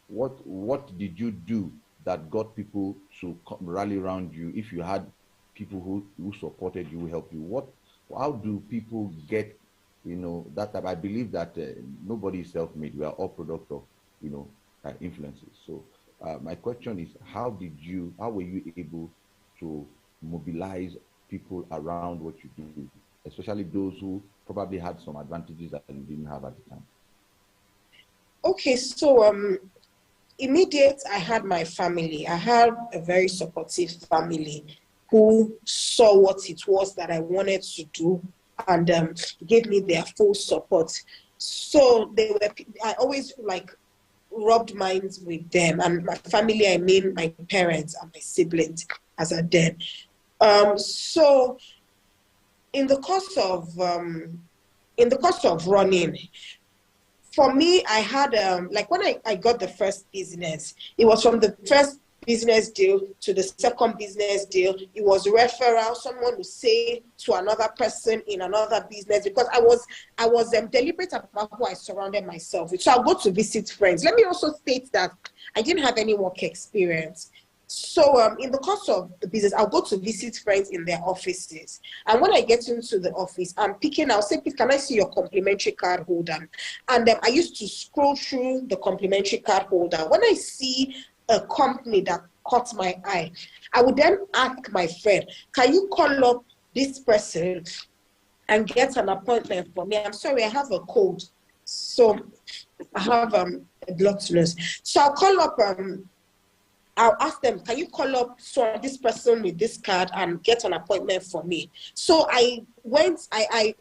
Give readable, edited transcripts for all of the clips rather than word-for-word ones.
what did you do that got people to rally around you? If you had people who supported you, who helped you, how do people get, that type? I believe that nobody is self-made. We are all product of, influences. So my question is, how were you able to mobilize people around what you do, especially those who probably had some advantages that you didn't have at the time? Okay, so immediate, I had my family. I had a very supportive family who saw what it was that I wanted to do and gave me their full support. So I always rubbed minds with them, and my family, I mean my parents and my siblings as a then. So in the course of running, for me, I had, when I got the first business, it was from the first business deal to the second business deal. It was referral, someone would say to another person in another business, because I was deliberate about who I surrounded myself with. So I'll go to visit friends. Let me also state that I didn't have any work experience. So in the course of the business, I'll go to visit friends in their offices. And when I get into the office, I'll say, please, can I see your complimentary card holder? And I used to scroll through the complimentary card holder. When I see a company that caught my eye, I would then ask my friend, can you call up this person and get an appointment for me? I'm sorry, I have a cold. So I have a blood to lose. So I'll call up, I'll ask them, can you call up this person with this card and get an appointment for me? So I went, I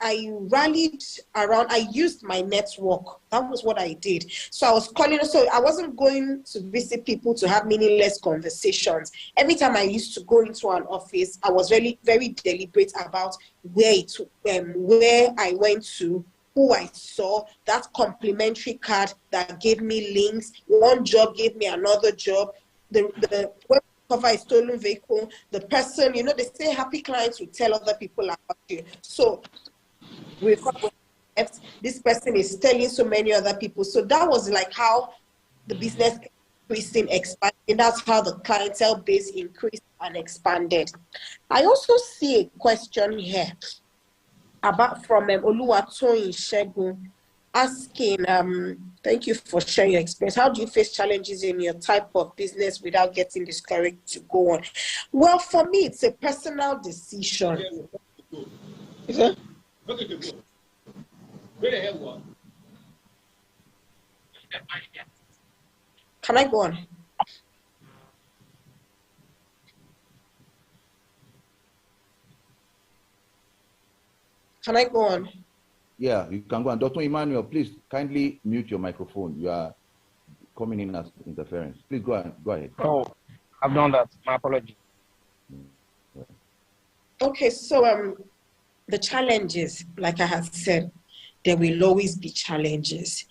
rallied around, I used my network. That was what I did. So I was calling, so I wasn't going to visit people to have meaningless conversations. Every time I used to go into an office, I was very, very deliberate about where I went to, who I saw, that complimentary card that gave me links. One job gave me another job. The web cover a stolen vehicle, the person, they say happy clients will tell other people about you. So this person is telling so many other people. So that was like how the business increasing, expanding. That's how the clientele base increased and expanded. I also see a question here from Oluwatoyin Shegun, asking, thank you for sharing your experience. How do you face challenges in your type of business without getting discouraged to go on? Well, for me, it's a personal decision. Is it? Can I go on? Can I go on? Yeah, you can go on. Dr. Emmanuel, please kindly mute your microphone. You are coming in as interference. Please go ahead. Oh, I've done that. My apology. Okay, so the challenges, like I have said, there will always be challenges.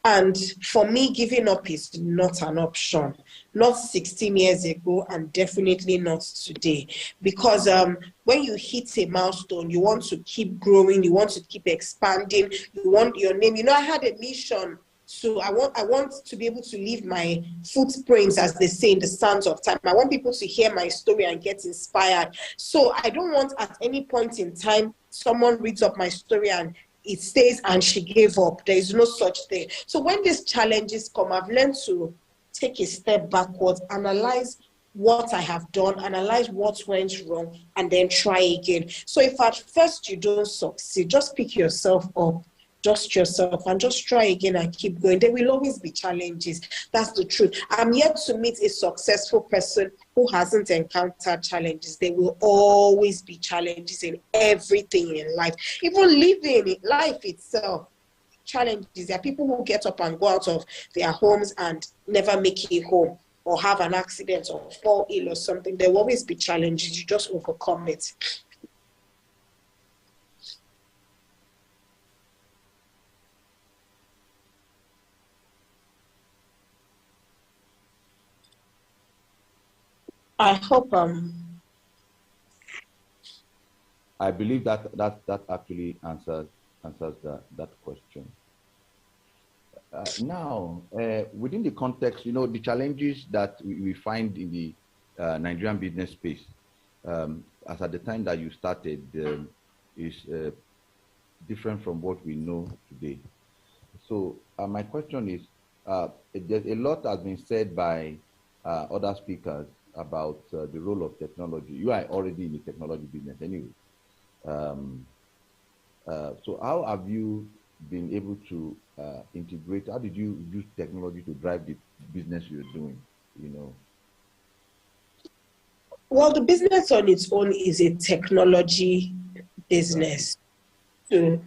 And for me, giving up is not an option, not 16 years ago and definitely not today. Because when you hit a milestone, you want to keep growing, you want to keep expanding, you want your name. I had a mission. So I want to be able to leave my footprints, as they say, in the sands of time. I want people to hear my story and get inspired. So I don't want at any point in time someone reads up my story and it stays and she gave up. There is no such thing. So when these challenges come, I've learned to take a step backwards, analyze what I have done, analyze what went wrong, and then try again. So if at first you don't succeed, just pick yourself up, dust yourself, and just try again and keep going. There will always be challenges. That's the truth. I'm yet to meet a successful person who hasn't encountered challenges. There will always be challenges in everything in life. Even living life itself, challenges. There are people who get up and go out of their homes and never make it home, or have an accident or fall ill or something. There will always be challenges. You just overcome it. I hope I believe that actually answers that question. Now, within the context, the challenges that we find in the Nigerian business space, as at the time that you started, is different from what we know today. So my question is, there's a lot has been said by other speakers about the role of technology. You are already in the technology business anyway. Um, so how have you been able to integrate? How did you use technology to drive the business you're doing? You know. Well, the business on its own is a technology Right. business to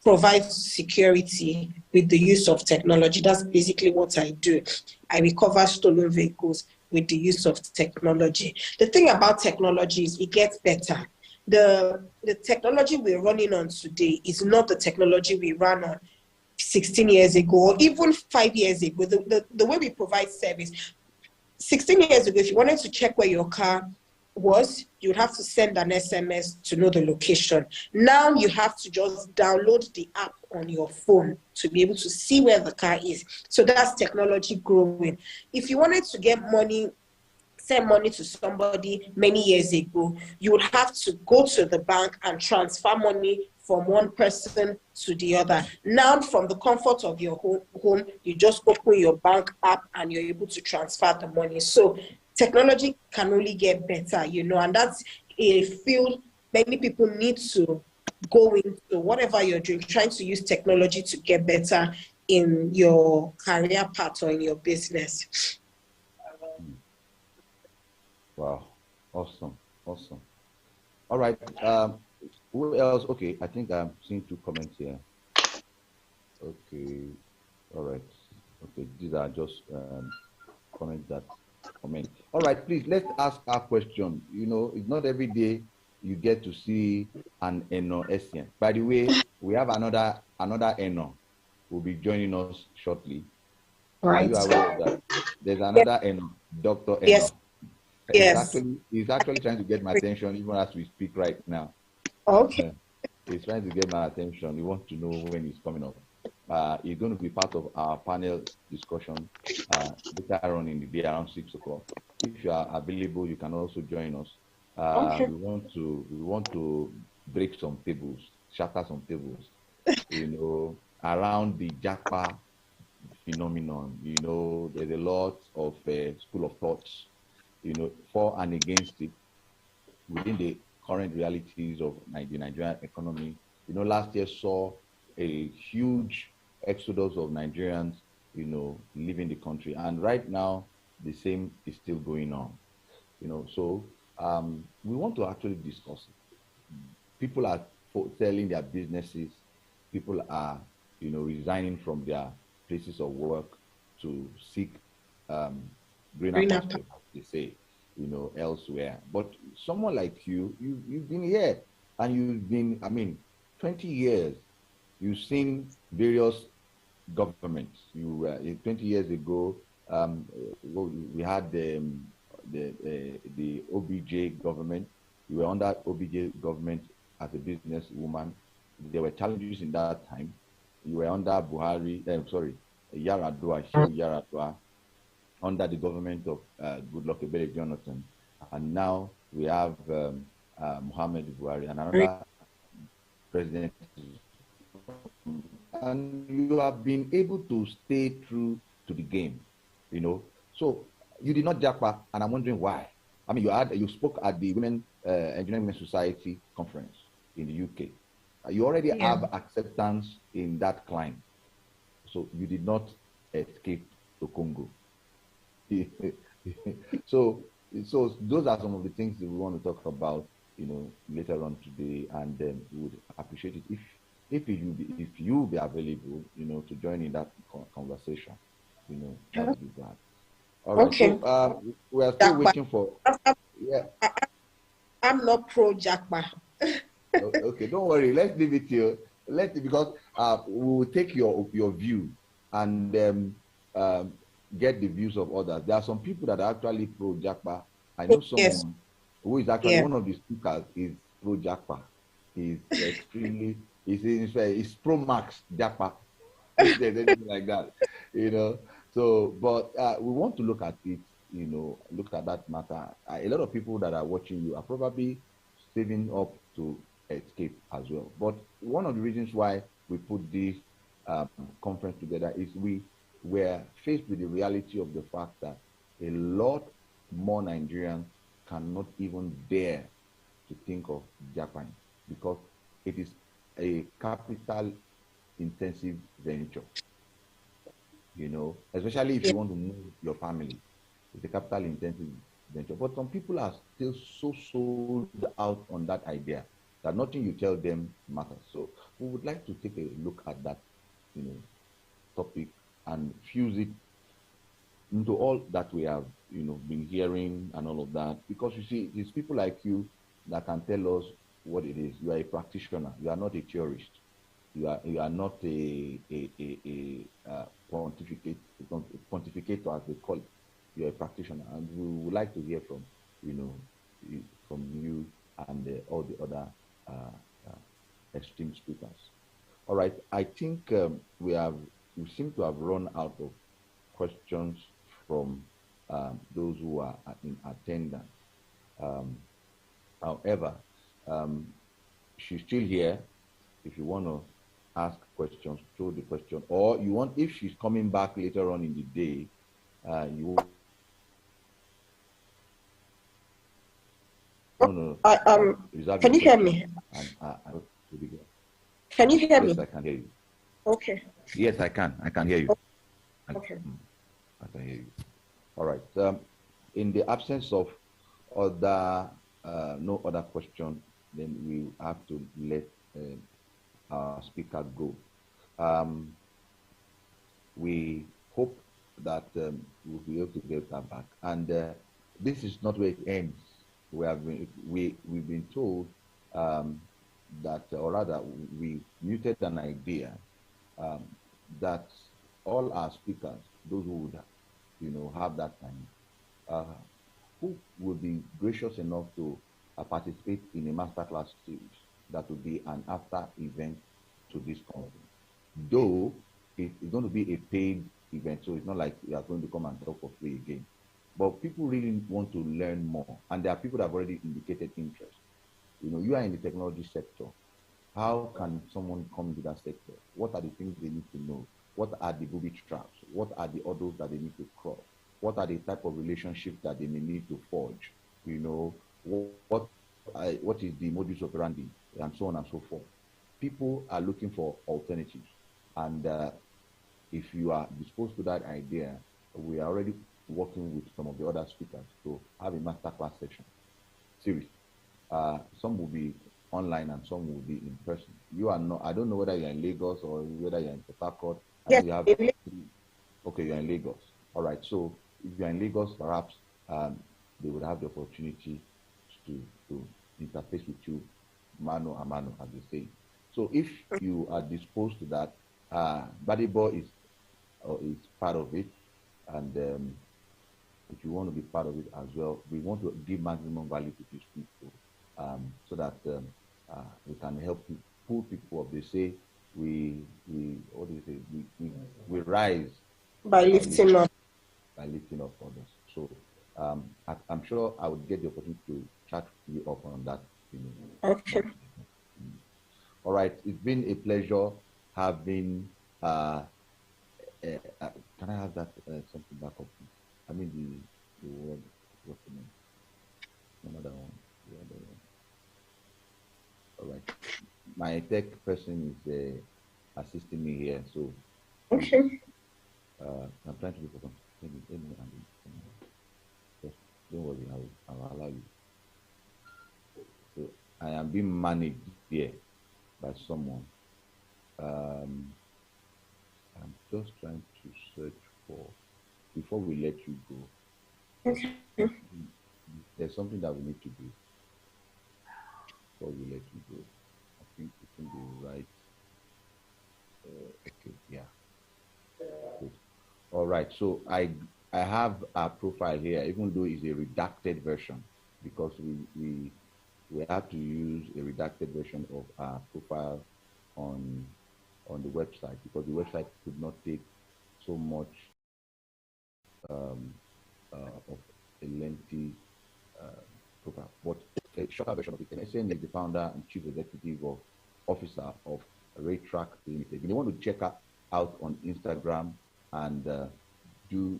provide security with the use of technology. That's basically what I do. I recover stolen vehicles with the use of technology. The thing about technology is it gets better. The technology we're running on today is not the technology we ran on 16 years ago or even 5 years ago. The way we provide service, 16 years ago, if you wanted to check where your car was, you'd have to send an SMS to know the location. Now you have to just download the app on your phone to be able to see where the car is. So that's technology growing. If you wanted to get money, send money to somebody many years ago, you would have to go to the bank and transfer money from one person to the other. Now, from the comfort of your home, you just open your bank app and you're able to transfer the money. So technology can only get better, and that's a field many people need to go into, whatever you're doing, trying to use technology to get better in your career path or in your business. Hmm. Wow. Awesome. Awesome. All right. Who else? Okay, I think I'm seeing two comments here. Okay. All right. Okay, these are just comments that comment. All right, please let's ask our question. It's not every day you get to see an Eno Essien. By the way, we have another Eno will be joining us shortly. Are Right. you aware of that? There's Yes, another Eno, Dr. yes, Eno. yes. He's actually trying to get my attention even as we speak right now. Okay. He's trying to get my attention. He wants to know when he's coming up. He's going to be part of our panel discussion later on in the day around 6 o'clock. If you are available, you can also join us. Okay. We want to break some tables, shatter some tables, around the Japa phenomenon. There's a lot of school of thoughts, for and against it within the current realities of the Nigerian economy. Last year saw a huge exodus of Nigerians, leaving the country. And right now, the same is still going on. So we want to actually discuss it. People are selling their businesses. People are, resigning from their places of work to seek um, greener Green pastures, they say, elsewhere. But someone like you've been here and you've been, 20 years, you've seen various governments. 20 years ago, we had the OBJ government. You were under OBJ government as a businesswoman. There were challenges in that time. You were under Yaradua, Shehu Yaradua, under the government of Goodluck Ebele Jonathan. And now we have Muhammad Buhari and Green. another president. And you have been able to stay true to the game, So you did not jackpot, and I'm wondering why. You spoke at the Women Engineering Women Society conference in the UK. You already Yeah. have acceptance in that climb, so you did not escape to Congo. so, so those are some of the things that we want to talk about, later on today, and we would appreciate it if you be available, to join in that conversation, that would be glad. All right. Okay. So we are still Jackpot. waiting for. Yeah. I'm not pro jackpot. Okay. Don't worry. Let's leave it here. Because we will take your view and get the views of others. There are some people that are actually pro Jackpa. I know Yes. someone who is actually Yeah. one of the speakers is pro Jackpa. He's extremely, he's pro Max Jackpa. if there's anything like that, you know. So, but we want to look at it, you know, look at that matter. A lot of people that are watching you are probably saving up to escape as well. But one of the reasons why we put this um, conference together is we were faced with the reality of the fact that a lot more Nigerians cannot even dare to think of Japan because it is a capital intensive venture, you know, especially if Yeah. you want to move your family. It's a capital intensive venture. But some people are still so sold out on that idea that nothing you tell them matters. So we would like to take a look at that, you know, topic and fuse it into all that we have, you know, been hearing and all of that. Because you see, it's people like you that can tell us what it is. You are a practitioner. You are not a theorist. You are not a pontificator, as they call it. You're a practitioner, and we would like to hear from, you know, from you and all the other uh, uh, esteemed speakers. All right, I think we seem to have run out of questions from those who are in attendance. Um, However, um, she's still here. If you want to ask questions, throw the question, or you want, if she's coming back later on in the day, you no no no, I, reserve your can you hear question, me? and Can you hear yes, me? I can hear you. Okay. Yes, I can hear you. Okay. I can hear you. All right. In the absence of other no other question, then we have to let our speaker go. Um, we hope that we'll be able to get that back. And this is not where it ends. We've been told that, or rather, we muted an idea um, that all our speakers, those who would, you know, have that time, uh, who would be gracious enough to participate in a masterclass series that will be an after event to this conference. Though it's going to be a paid event, so it's not like you are going to come and talk for free again. But people really want to learn more, and there are people that have already indicated interest. You know, you are in the technology sector. How can someone come into that sector? What are the things they need to know? What are the booby traps? What are the hurdles that they need to cross? What are the type of relationships that they may need to forge? You know, what is the modus operandi, and so on and so forth. People are looking for alternatives, and if you are disposed to that idea, we are already working with some of the other speakers to have a masterclass session series. Some will be online and some will be in person. You are not, I don't know whether you're in Lagos or whether you're in Port Harcourt. I know Yes. you have three. Okay, you're in Lagos. All right. So if you're in Lagos, perhaps they would have the opportunity to interface with you mano a mano, as they say. So if you are disposed to that, Badibo is part of it. And if you want to be part of it as well, we want to give maximum value to these people so that we can help pull people up. They say what do you say? We rise By by lifting up. lifting up others. So I'm sure I would get the opportunity to chat you up on that. You know. Okay. All right, it's been a pleasure having. Can I have that something back up, please? I mean the word. What's the name? Another one. The other one. All right. My tech person is assisting me here, so please. Okay. I'm trying to look for something. Just don't worry. I'll allow you. So I am being managed here by someone. Um, I'm just trying to search for before we let you go. Okay. There's something that we need to do before we let you go. I think it's in the right. Okay, yeah. Good. All right. So I have a profile here, even though it's a redacted version, because we have to use a redacted version of our profile on on the website because the website could not take so much of a lengthy program. But a shorter version of it, MSN is the founder and chief executive officer of Raytrack Limited. If you want to check her out on Instagram and you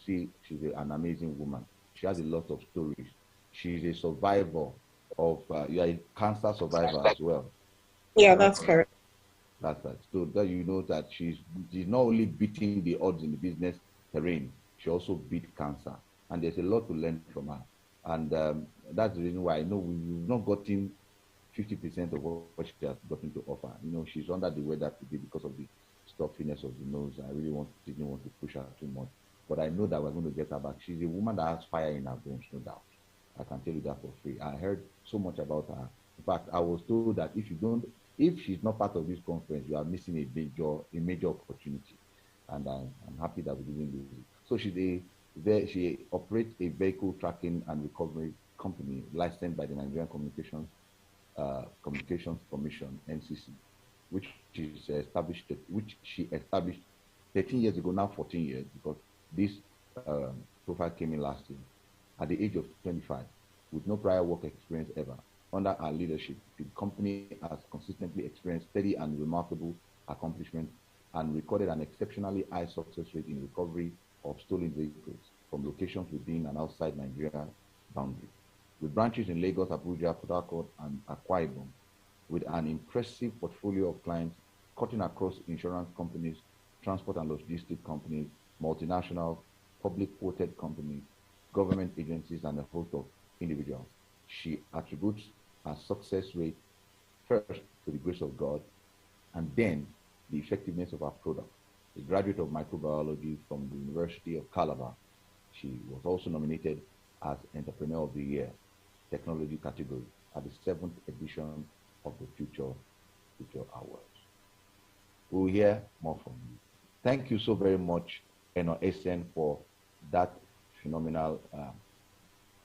see she's an amazing woman. She has a lot of stories. She's a survivor of, you're a cancer survivor as well. Yeah, that's correct. That's right. So that you know that she's not only beating the odds in the business terrain, she also beat cancer. And there's a lot to learn from her. And that's the reason why I know we've not gotten 50% of what she has gotten to offer. You know, she's under the weather today because of the stuffiness of the nose. I really didn't want to push her too much. But I know that we're going to get her back. She's a woman that has fire in her bones, no doubt. I can tell you that for free. I heard so much about her. In fact, I was told that if she's not part of this conference, you are missing a major opportunity. And I'm happy that we didn't lose it. So she operates a vehicle tracking and recovery company licensed by the Nigerian Communications Commission (NCC), which she established 13 years ago, now 14 years, because this profile came in last year, at the age of 25, with no prior work experience ever. Under our leadership, the company has consistently experienced steady and remarkable accomplishment and recorded an exceptionally high success rate in recovery of stolen vehicles from locations within and outside Nigeria boundary. With branches in Lagos, Abuja, Port Harcourt, and Akwa Ibom, with an impressive portfolio of clients cutting across insurance companies, transport and logistics companies, multinational, public quoted companies, government agencies, and a host of individuals. She attributes her success rate first to the grace of God, and then the effectiveness of our product. A graduate of microbiology from the University of Calabar, she was also nominated as Entrepreneur of the Year, Technology category, at the 7th edition of the Future Awards. We'll hear more from you. Thank you so very much, SN, for that phenomenal,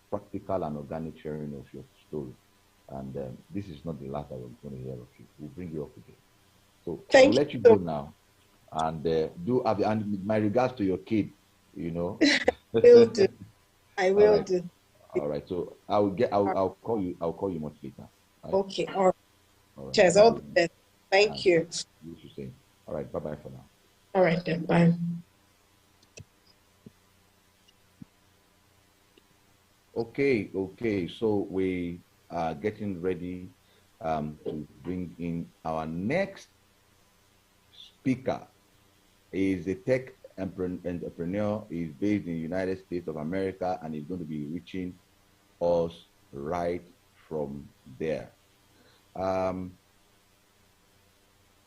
practical and organic sharing of your story. And this is not the last that we're going to hear of you. We'll bring you up again. So we'll let you go now, and and my regards to your kid. You know. Will do. I will do. All right. So I'll call you. I'll call you much later. Right? Okay. All right. All right. Cheers. All the best. Thank you. You should say. All right. Bye bye for now. All right then. Bye. Okay. So we are getting ready to bring in our next speaker. He is a tech entrepreneur. He's based in the United States of America, and he's going to be reaching us right from there.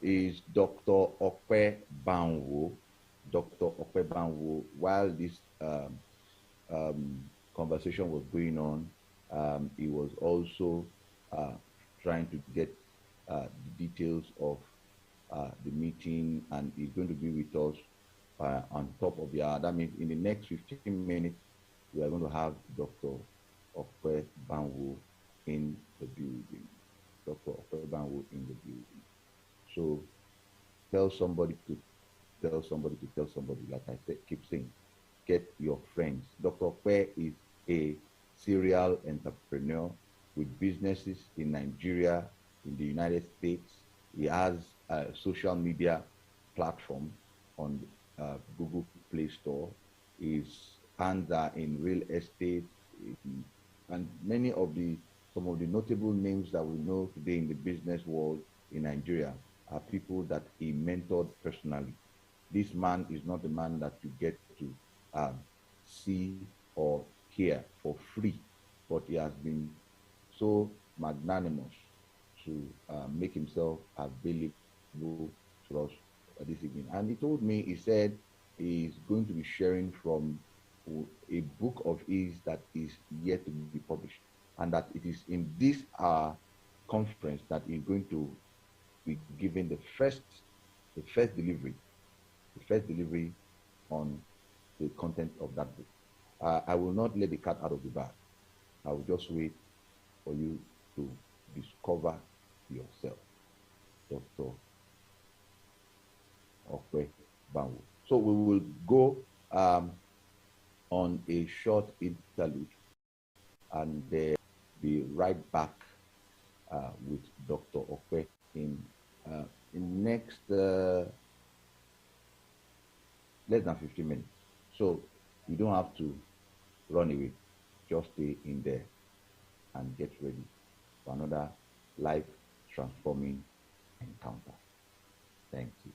Is Dr. Okpe Banwo. Dr. Okpe Banwo, while this conversation was going on, he was also trying to get the details of the meeting, and he's going to be with us on top of the hour. That means in the next 15 minutes, we are going to have Dr. Okpe Banwo in the building. Dr. Okpe Banwo in the building. So tell somebody to tell somebody to tell somebody, like I said, keep saying, get your friends. Dr. Okpe is a serial entrepreneur with businesses in Nigeria, in the United States. He has a social media platform on Google Play Store. His hands are in real estate, and some of the notable names that we know today in the business world in Nigeria are people that he mentored personally. This man is not the man that you get to see or hear for free, but he has been so magnanimous to make himself available to us this evening. And he told me, he said he's going to be sharing from a book of his that is yet to be published, and that it is in this conference that he's going to be giving the first delivery on the content of that book. I will not let the cat out of the bag. I will just wait for you to discover yourself. Dr. Okwe Banwo. So we will go on a short interlude and be right back with Dr. Okwe in next less than 15 minutes. So you don't have to run away. Just stay in there and get ready for another life transforming encounter. Thank you.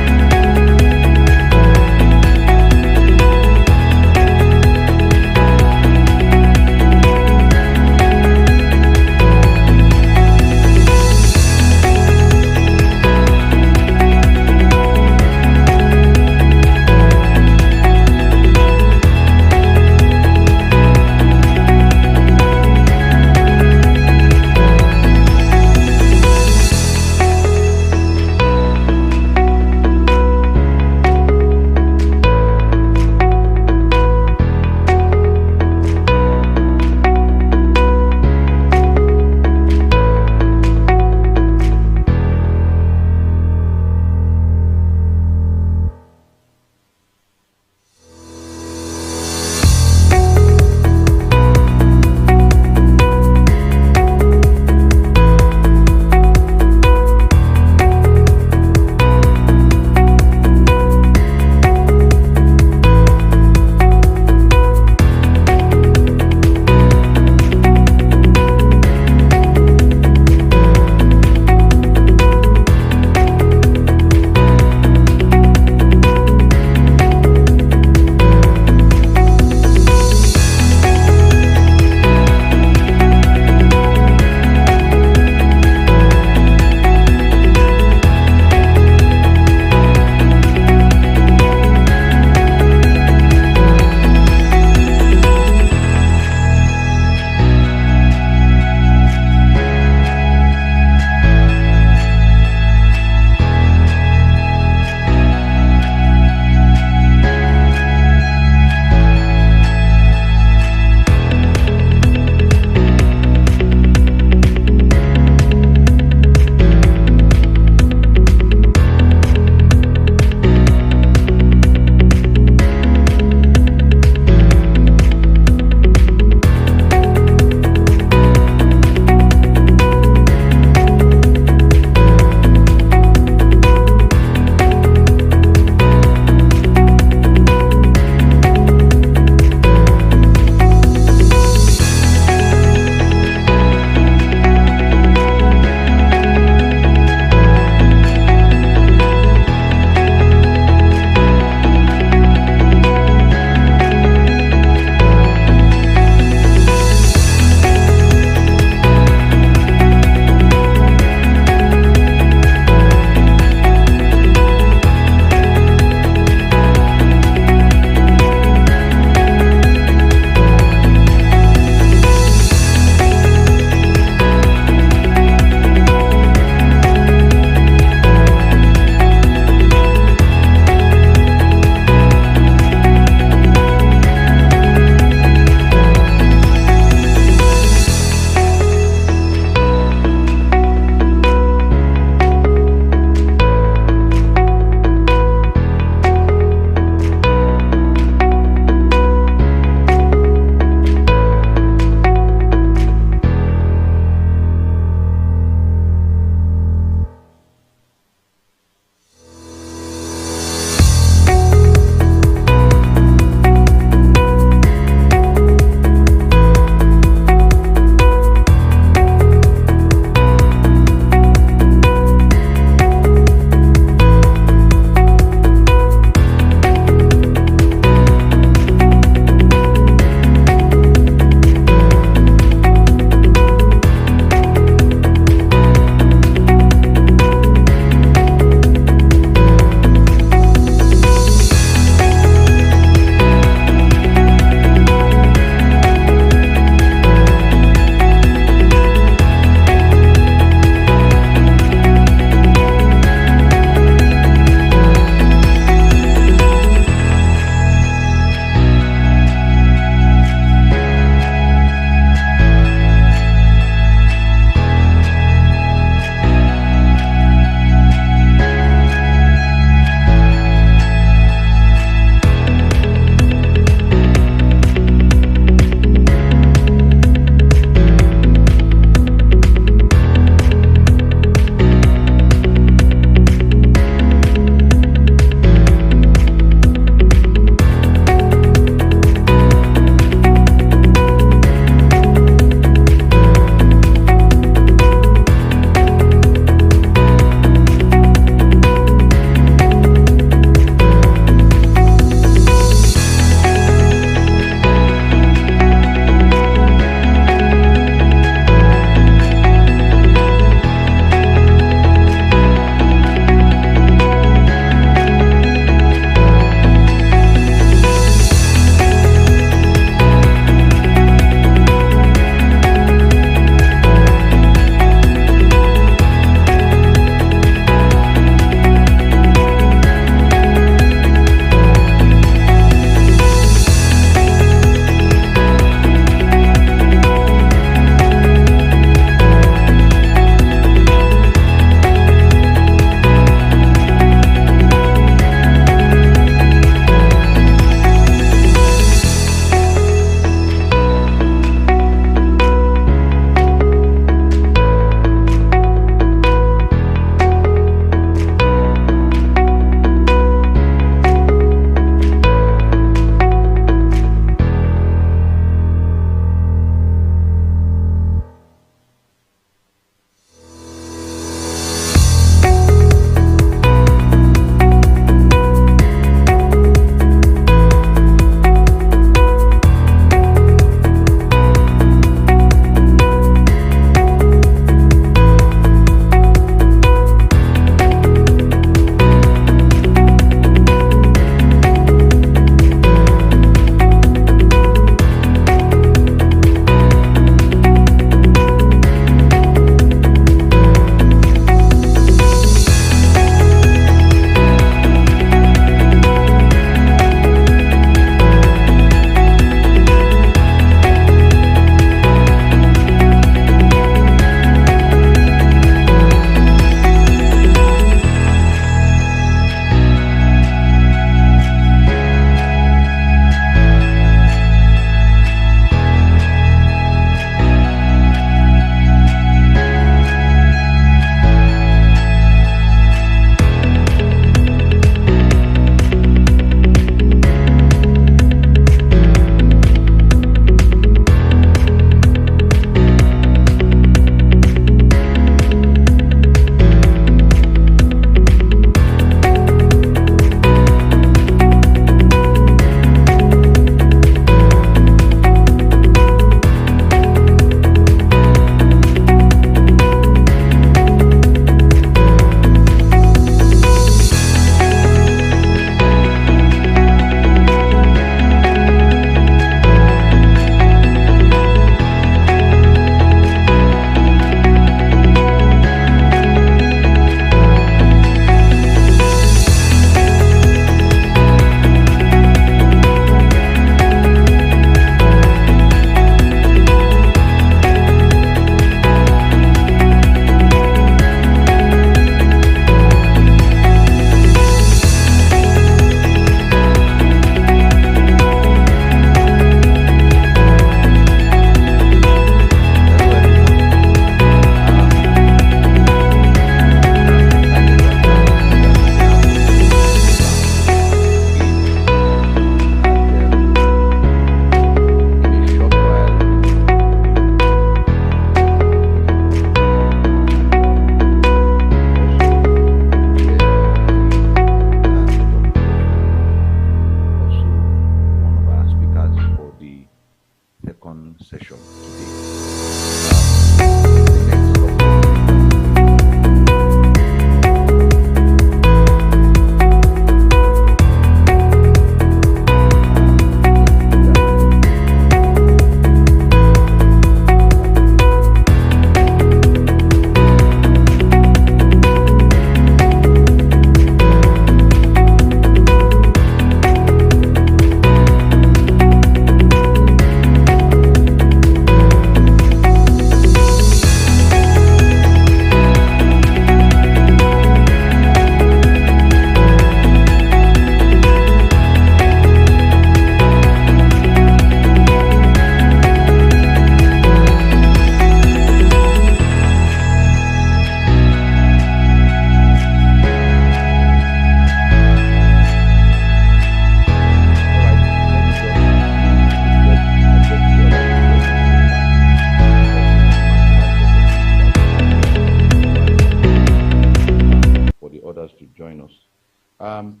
Um,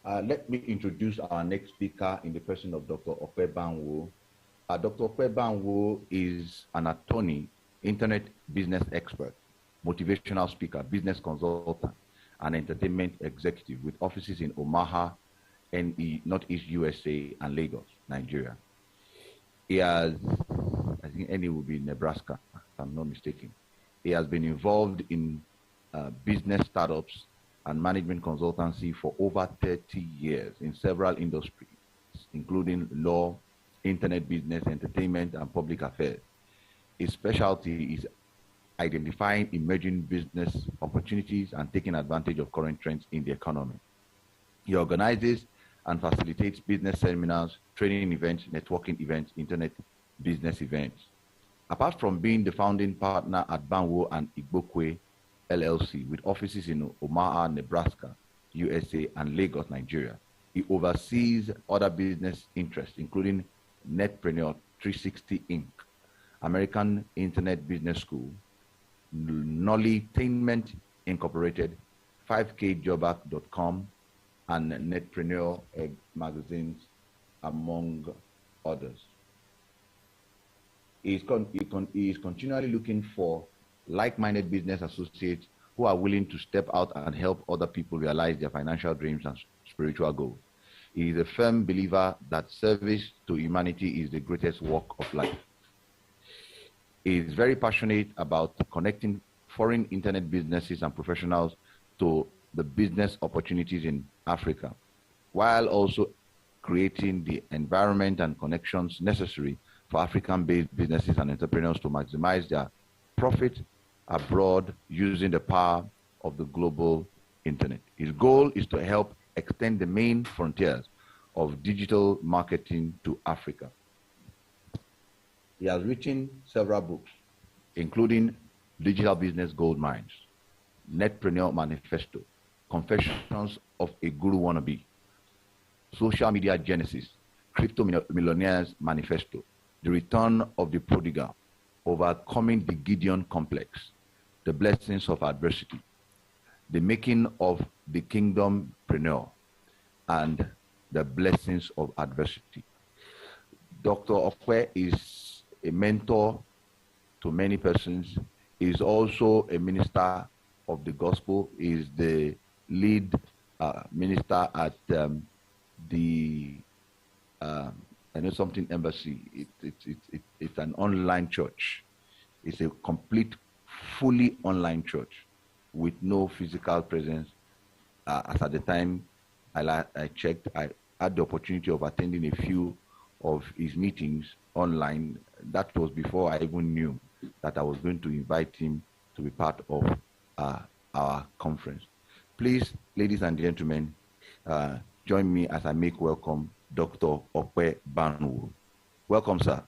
let me introduce our next speaker in the person of Dr. Okwe Banwo. Dr. Okwe Banwo is an attorney, internet business expert, motivational speaker, business consultant, and entertainment executive with offices in Omaha, NE, Northeast USA, and Lagos, Nigeria. He has, I think NE will be Nebraska, if I'm not mistaken. He has been involved in business startups and management consultancy for over 30 years in several industries, including law, internet business, entertainment, and public affairs. His specialty is identifying emerging business opportunities and taking advantage of current trends in the economy. He organizes and facilitates business seminars, training events, networking events, internet business events. Apart from being the founding partner at Banwo and Igbokwe LLC with offices in Omaha, Nebraska, USA, and Lagos, Nigeria, he oversees other business interests, including Netpreneur 360 Inc., American Internet Business School, Nollytainment Incorporated, 5kjobac.com, and Netpreneur magazines, among others. He is continually looking for like-minded business associates who are willing to step out and help other people realize their financial dreams and spiritual goals. He is a firm believer that service to humanity is the greatest work of life. He is very passionate about connecting foreign internet businesses and professionals to the business opportunities in Africa, while also creating the environment and connections necessary for African-based businesses and entrepreneurs to maximize their profit abroad using the power of the global internet. His goal is to help extend the main frontiers of digital marketing to Africa. He has written several books, including Digital Business Gold Mines, Netpreneur Manifesto, Confessions of a Guru Wannabe, Social Media Genesis, Crypto Millionaires Manifesto, The Return of the Prodigal, Overcoming the Gideon Complex, The Blessings of Adversity, The Making of the Kingdompreneur, and The Blessings of Adversity. Dr. Okwe is a mentor to many persons. He is also a minister of the gospel. He is the lead minister at the I know something embassy. It's an online church. It's a complete, fully online church with no physical presence. As at the time I checked, I had the opportunity of attending a few of his meetings online. That was before I even knew that I was going to invite him to be part of our conference. Please, ladies and gentlemen, join me as I make welcome Dr. Okwe Banwo. Welcome, sir.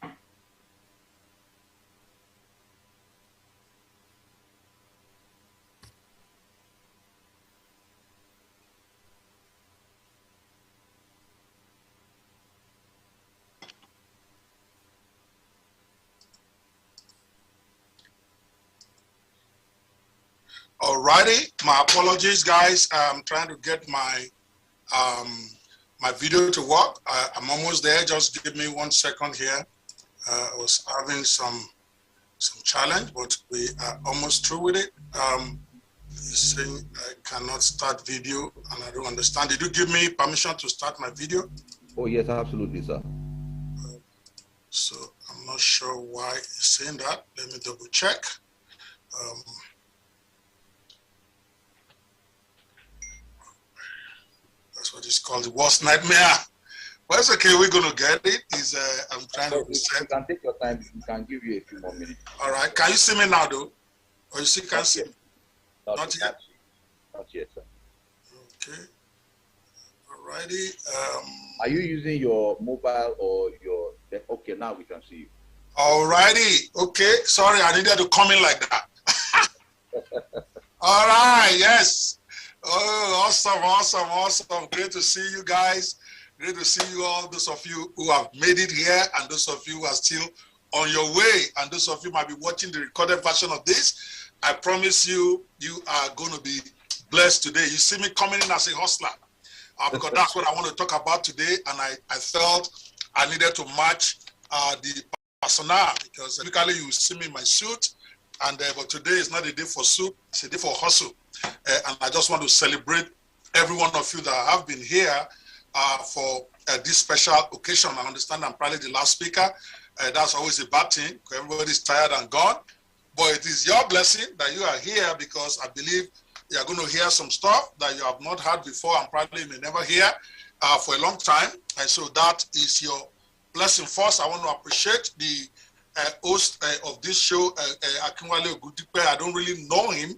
Alrighty, my apologies, guys. I'm trying to get my my video to work. I'm almost there. Just give me 1 second here. I was having some challenge, but we are almost through with it. It's saying I cannot start video, and I don't understand. Did you give me permission to start my video? Oh yes, absolutely, sir. So I'm not sure why it's saying that. Let me double check. That's what it's called, the worst nightmare. Well, it's okay, we're gonna get it. I'm trying to You can take your time. We can give you a few more minutes. All right, can you see me now, though? Or you still can't see me? Not yet? Not yet, sir. Okay. All righty. Are you using your mobile or your? Okay, now we can see you. All righty. Okay. Sorry, I needed to come in like that. All right. Yes. Oh, awesome, awesome, awesome. Great to see you guys. Great to see you all, those of you who have made it here and those of you who are still on your way and those of you might be watching the recorded version of this. I promise you, you are going to be blessed today. You see me coming in as a hustler because that's what I want to talk about today. And I felt I needed to match the personnel because typically you see me in my suit. And but today is not a day for suit, it's a day for hustle. And I just want to celebrate every one of you that have been here for this special occasion. I understand I'm probably the last speaker. That's always a bad thing because everybody's tired and gone. But it is your blessing that you are here because I believe you are going to hear some stuff that you have not heard before and probably may never hear for a long time. And so that is your blessing. First, I want to appreciate the host of this show, Akinwale Ogudipe. I don't really know him,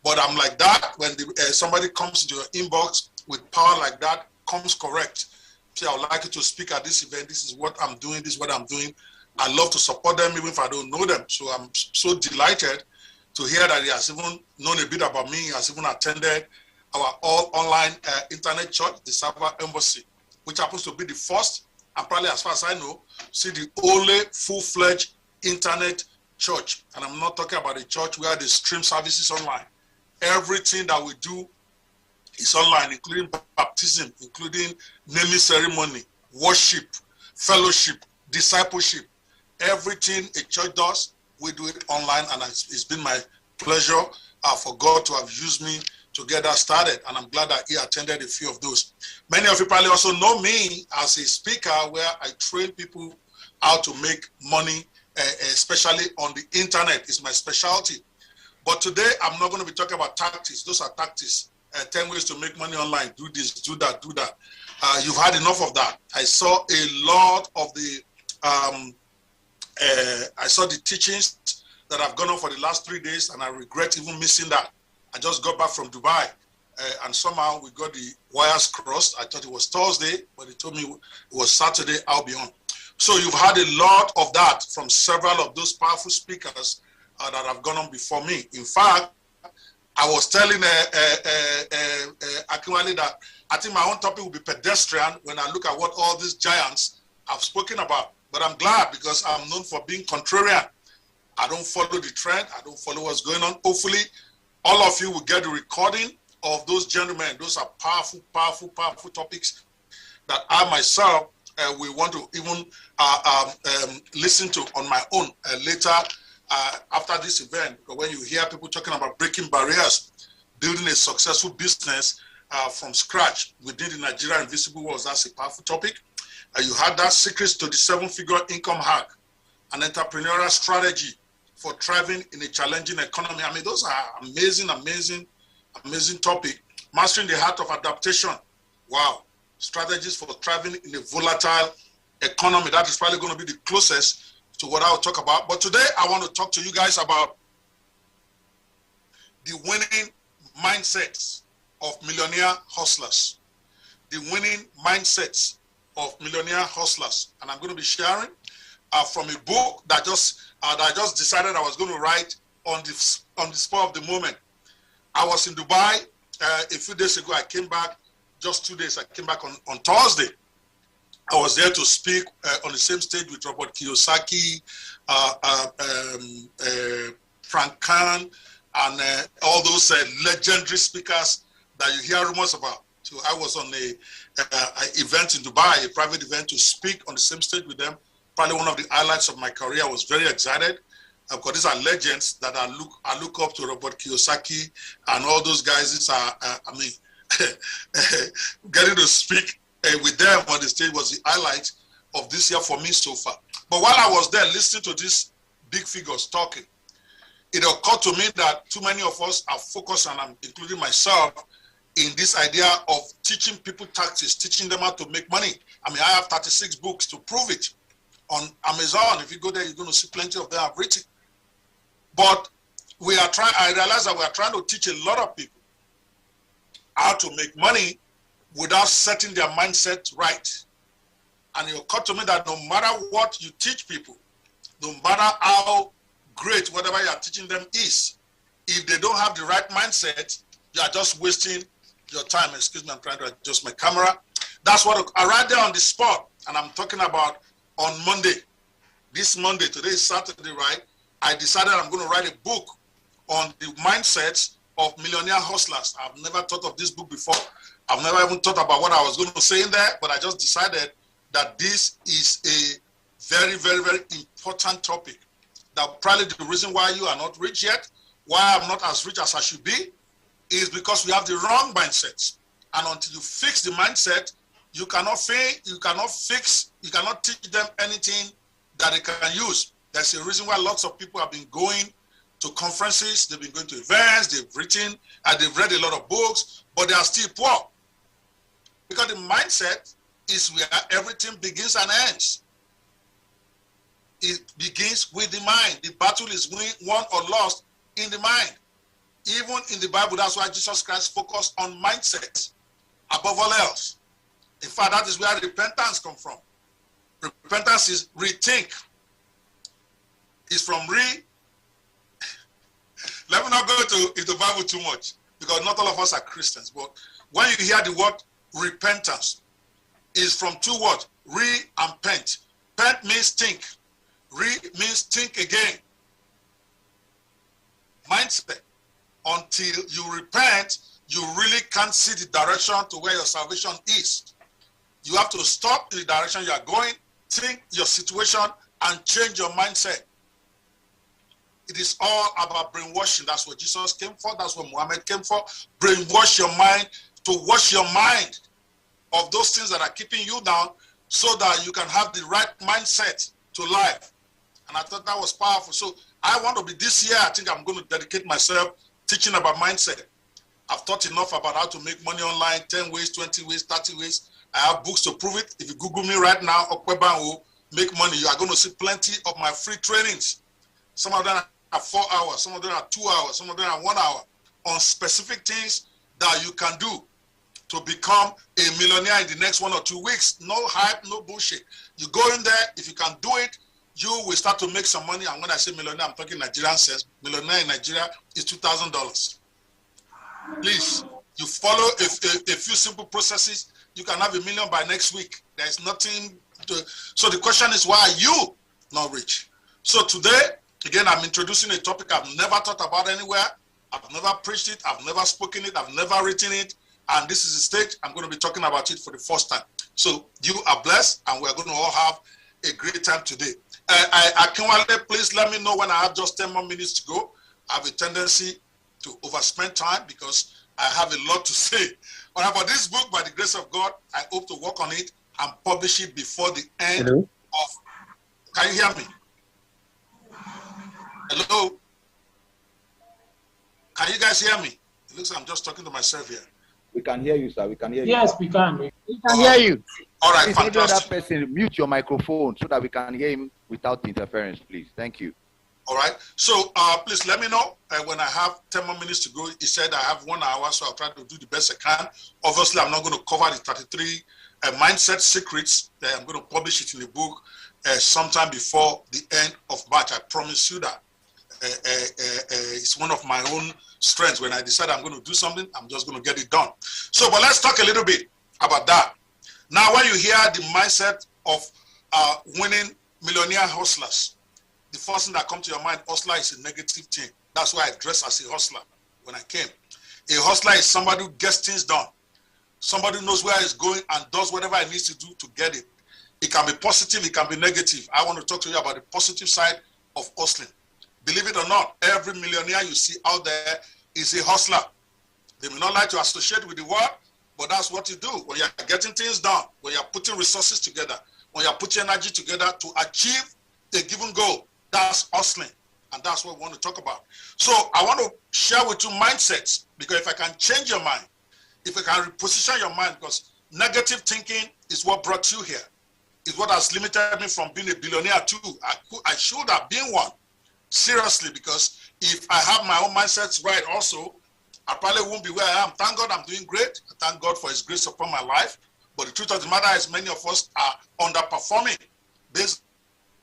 but I'm like that. When somebody comes to your inbox with power like that, comes correct. Say, I would like you to speak at this event. This is what I'm doing. This is what I'm doing. I love to support them even if I don't know them. So I'm so delighted to hear that he has even known a bit about me. He has even attended our all online internet church, the Sava Embassy, which happens to be the first, and probably as far as I know, see the only full-fledged internet church. And I'm not talking about a church where they stream services online. Everything that we do is online, including baptism, including naming ceremony, worship, fellowship, discipleship. Everything a church does, we do it online, and it's been my pleasure for God to have used me to get that started, and I'm glad that he attended a few of those. Many of you probably also know me as a speaker where I train people how to make money, especially on the internet. It's my specialty. But today, I'm not going to be talking about tactics. Those are tactics. 10 ways to make money online. Do this, do that, do that. You've had enough of that. I saw a lot of the teachings that have gone on for the last 3 days, and I regret even missing that. I just got back from Dubai, and somehow we got the wires crossed. I thought it was Thursday, but they told me it was Saturday. I'll be on. So you've had a lot of that from several of those powerful speakers that have gone on before me. In fact, I was telling Akinwale that I think my own topic will be pedestrian when I look at what all these giants have spoken about. But I'm glad because I'm known for being contrarian. I don't follow the trend. I don't follow what's going on. Hopefully, all of you will get the recording of those gentlemen. Those are powerful, powerful, powerful topics that I myself will want to even listen to on my own later after this event. Because when you hear people talking about breaking barriers, building a successful business from scratch within the Nigeria Invisible Walls, that's a powerful topic. You had that secrets to the 7-figure income hack, an entrepreneurial strategy for thriving in a challenging economy. I mean, those are amazing, amazing, amazing topic. Mastering the art of adaptation. Wow. Strategies for thriving in a volatile economy. That is probably going to be the closest to what I'll talk about. But today, I want to talk to you guys about the winning mindsets of millionaire hustlers. The winning mindsets of millionaire hustlers. And I'm going to be sharing from a book that I just decided I was going to write on the spur of the moment. I was in Dubai a few days ago. I came back just 2 days. I came back on Thursday. I was there to speak on the same stage with Robert Kiyosaki, Frank Khan, and all those legendary speakers that you hear rumors about. So I was on a event in Dubai, a private event, to speak on the same stage with them. Probably one of the highlights of my career. I was very excited because these are legends that I look up to. Robert Kiyosaki and all those guys. These are, getting to speak with them on the stage was the highlight of this year for me so far. But while I was there listening to these big figures talking, it occurred to me that too many of us are focused, and I'm including myself, in this idea of teaching people tactics, teaching them how to make money. I mean, I have 36 books to prove it on Amazon. If you go there, you're going to see plenty of them I've written. But I realize that we are trying to teach a lot of people how to make money without setting their mindset right. And it occurred to me that no matter what you teach people, no matter how great whatever you are teaching them is, if they don't have the right mindset, you are just wasting your time. Excuse me, I'm trying to adjust my camera. That's what I write there on the spot, and I'm talking about on Monday. This Monday, today is Saturday, right? I decided I'm going to write a book on the mindsets of Millionaire Hustlers. I've never thought of this book before. I've never even thought about what I was going to say in there, but I just decided that this is a very, very, very important topic. That probably the reason why you are not rich yet, why I'm not as rich as I should be, is because we have the wrong mindsets. And until you fix the mindset, you cannot teach them anything that they can use. There's a reason why lots of people have been going to conferences, they've been going to events, they've written, and they've read a lot of books, but they are still poor. Because the mindset is where everything begins and ends. It begins with the mind. The battle is won or lost in the mind. Even in the Bible, that's why Jesus Christ focused on mindset above all else. In fact, that is where repentance comes from. Repentance is rethink. It's from Let me not go into the Bible too much, because not all of us are Christians. But when you hear the word repentance, is from two words, re and pent. Pent means think. Re means think again. Mindset. Until you repent, you really can't see the direction to where your salvation is. You have to stop the direction you are going, think your situation, and change your mindset. It is all about brainwashing. That's what Jesus came for. That's what Muhammad came for. Brainwash your mind, to wash your mind of those things that are keeping you down, so that you can have the right mindset to life. And I thought that was powerful. So I want to be, this year, I think I'm going to dedicate myself teaching about mindset. I've taught enough about how to make money online, 10 ways, 20 ways, 30 ways. I have books to prove it. If you Google me right now, Okwebanwo, make money, you are going to see plenty of my free trainings. Some of them are 4 hours, some of them are 2 hours, some of them are 1 hour, on specific things that you can do to become a millionaire in the next 1 or 2 weeks. No hype, no bullshit. You go in there, if you can do it, you will start to make some money. And when I say millionaire, I'm talking Nigerian sense. Millionaire in Nigeria is $2,000. Please, you follow a few simple processes, you can have $1 million by next week. There's nothing to, so the question is, why are you not rich? So today, again, I'm introducing a topic I've never thought about anywhere. I've never preached it, I've never spoken it, I've never written it. And this is the stage, I'm going to be talking about it for the first time. So you are blessed, and we're going to all have a great time today. Akinwale, please let me know when I have just 10 more minutes to go. I have a tendency to overspend time because I have a lot to say. But about this book, by the grace of God, I hope to work on it and publish it before the end of... Can you hear me? Hello? Can you guys hear me? It looks like I'm just talking to myself here. We can hear you, sir. We can hear you. Yes, we can. We can hear you. All right, Please, fantastic. every other person, mute your microphone so that we can hear him without interference, please. Thank you. All right. So please let me know when I have 10 more minutes to go. He said I have 1 hour, so I'll try to do the best I can. Obviously, I'm not going to cover the 33 mindset secrets. I'm going to publish it in the book sometime before the end of March. I promise you that. It's one of my own strengths. When I decide I'm going to do something, I'm just going to get it done. So, but let's talk a little bit about that. Now, when you hear the mindset of winning millionaire hustlers, the first thing that comes to your mind, hustler is a negative thing. That's why I dress as a hustler when I came. A hustler is somebody who gets things done. Somebody who knows where he's going and does whatever he needs to do to get it. It can be positive, it can be negative. I want to talk to you about the positive side of hustling. Believe it or not, every millionaire you see out there is a hustler. They may not like to associate with the word, but that's what you do. When you're getting things done, when you're putting resources together, when you're putting energy together to achieve a given goal, that's hustling. And that's what we want to talk about. So I want to share with you mindsets, because if I can change your mind, if I can reposition your mind, because negative thinking is what brought you here. It's what has limited me from being a billionaire too. I should have been one. Seriously, because if I have my own mindsets right also, I probably won't be where I am. Thank God I'm doing great. I thank God for his grace upon my life. But the truth of the matter is many of us are underperforming based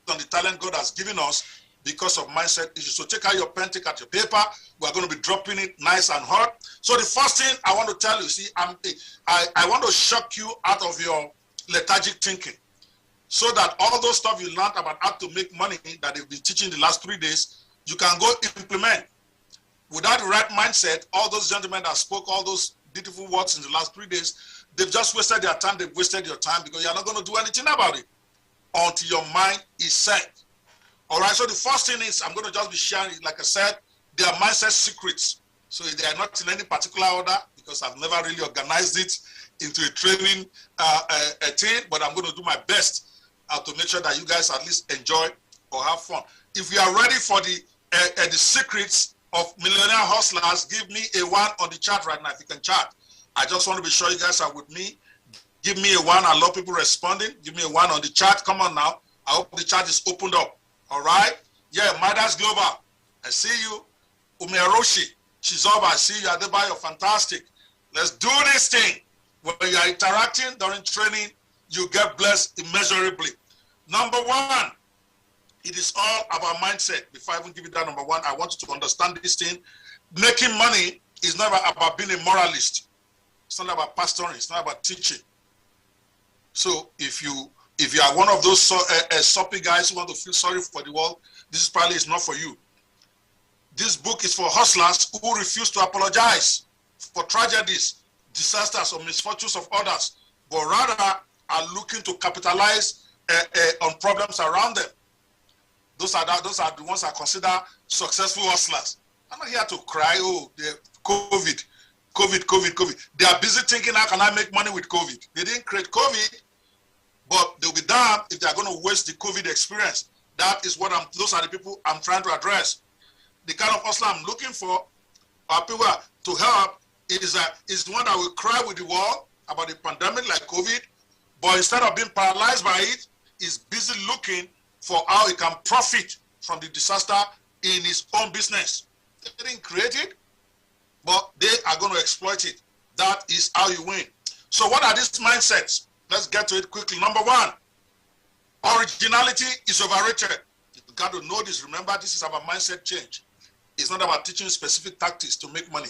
on the talent God has given us because of mindset issues. So take out your pen, take out your paper. We're going to be dropping it nice and hot. So the first thing I want to tell you, see, I want to shock you out of your lethargic thinking, so that all those stuff you learned about how to make money that they've been teaching the last 3 days, you can go implement. without the right mindset, all those gentlemen that spoke all those beautiful words in the last 3 days, they've just wasted their time. They've wasted your time because you're not going to do anything about it until your mind is set. All right, so the first thing is I'm going to just be sharing, like I said, their mindset secrets. So they are not in any particular order because I've never really organized it into a training thing, but I'm going to do my best to make sure that you guys at least enjoy or have fun. If you are ready for the secrets of millionaire hustlers, give me a 1 on the chat right now if you can chat. I just want to be sure you guys are with me. Give me a 1. I love people responding. Give me a 1 on the chat. Come on now. I hope the chat is opened up. All right? Yeah, Midas Global. I see you. Umeroshi. Chizoba, I see you. Adebayo, fantastic. Let's do this thing. When you are interacting during training, you get blessed immeasurably. Number 1, it is all about mindset. Before I even give you that number 1, I want you to understand this thing. Making money is not about being a moralist. It's not about pastoring. It's not about teaching. So if you are one of those soppy guys who want to feel sorry for the world, this probably is not for you. This book is for hustlers who refuse to apologize for tragedies, disasters, or misfortunes of others, but rather are looking to capitalize on problems around them. Those are the ones I consider successful hustlers. I'm not here to cry, oh, the COVID. They are busy thinking, how can I make money with COVID? They didn't create COVID, but they'll be damned if they're going to waste the COVID experience. That is what those are the people I'm trying to address. The kind of hustler I'm looking for are people to help is one that will cry with the world about the pandemic like COVID, but instead of being paralyzed by it, is busy looking for how he can profit from the disaster in his own business. They didn't create it, but they are going to exploit it. That is how you win. So what are these mindsets? Let's get to it quickly. Number 1, originality is overrated. You've got to know this. Remember, this is about mindset change. It's not about teaching specific tactics to make money.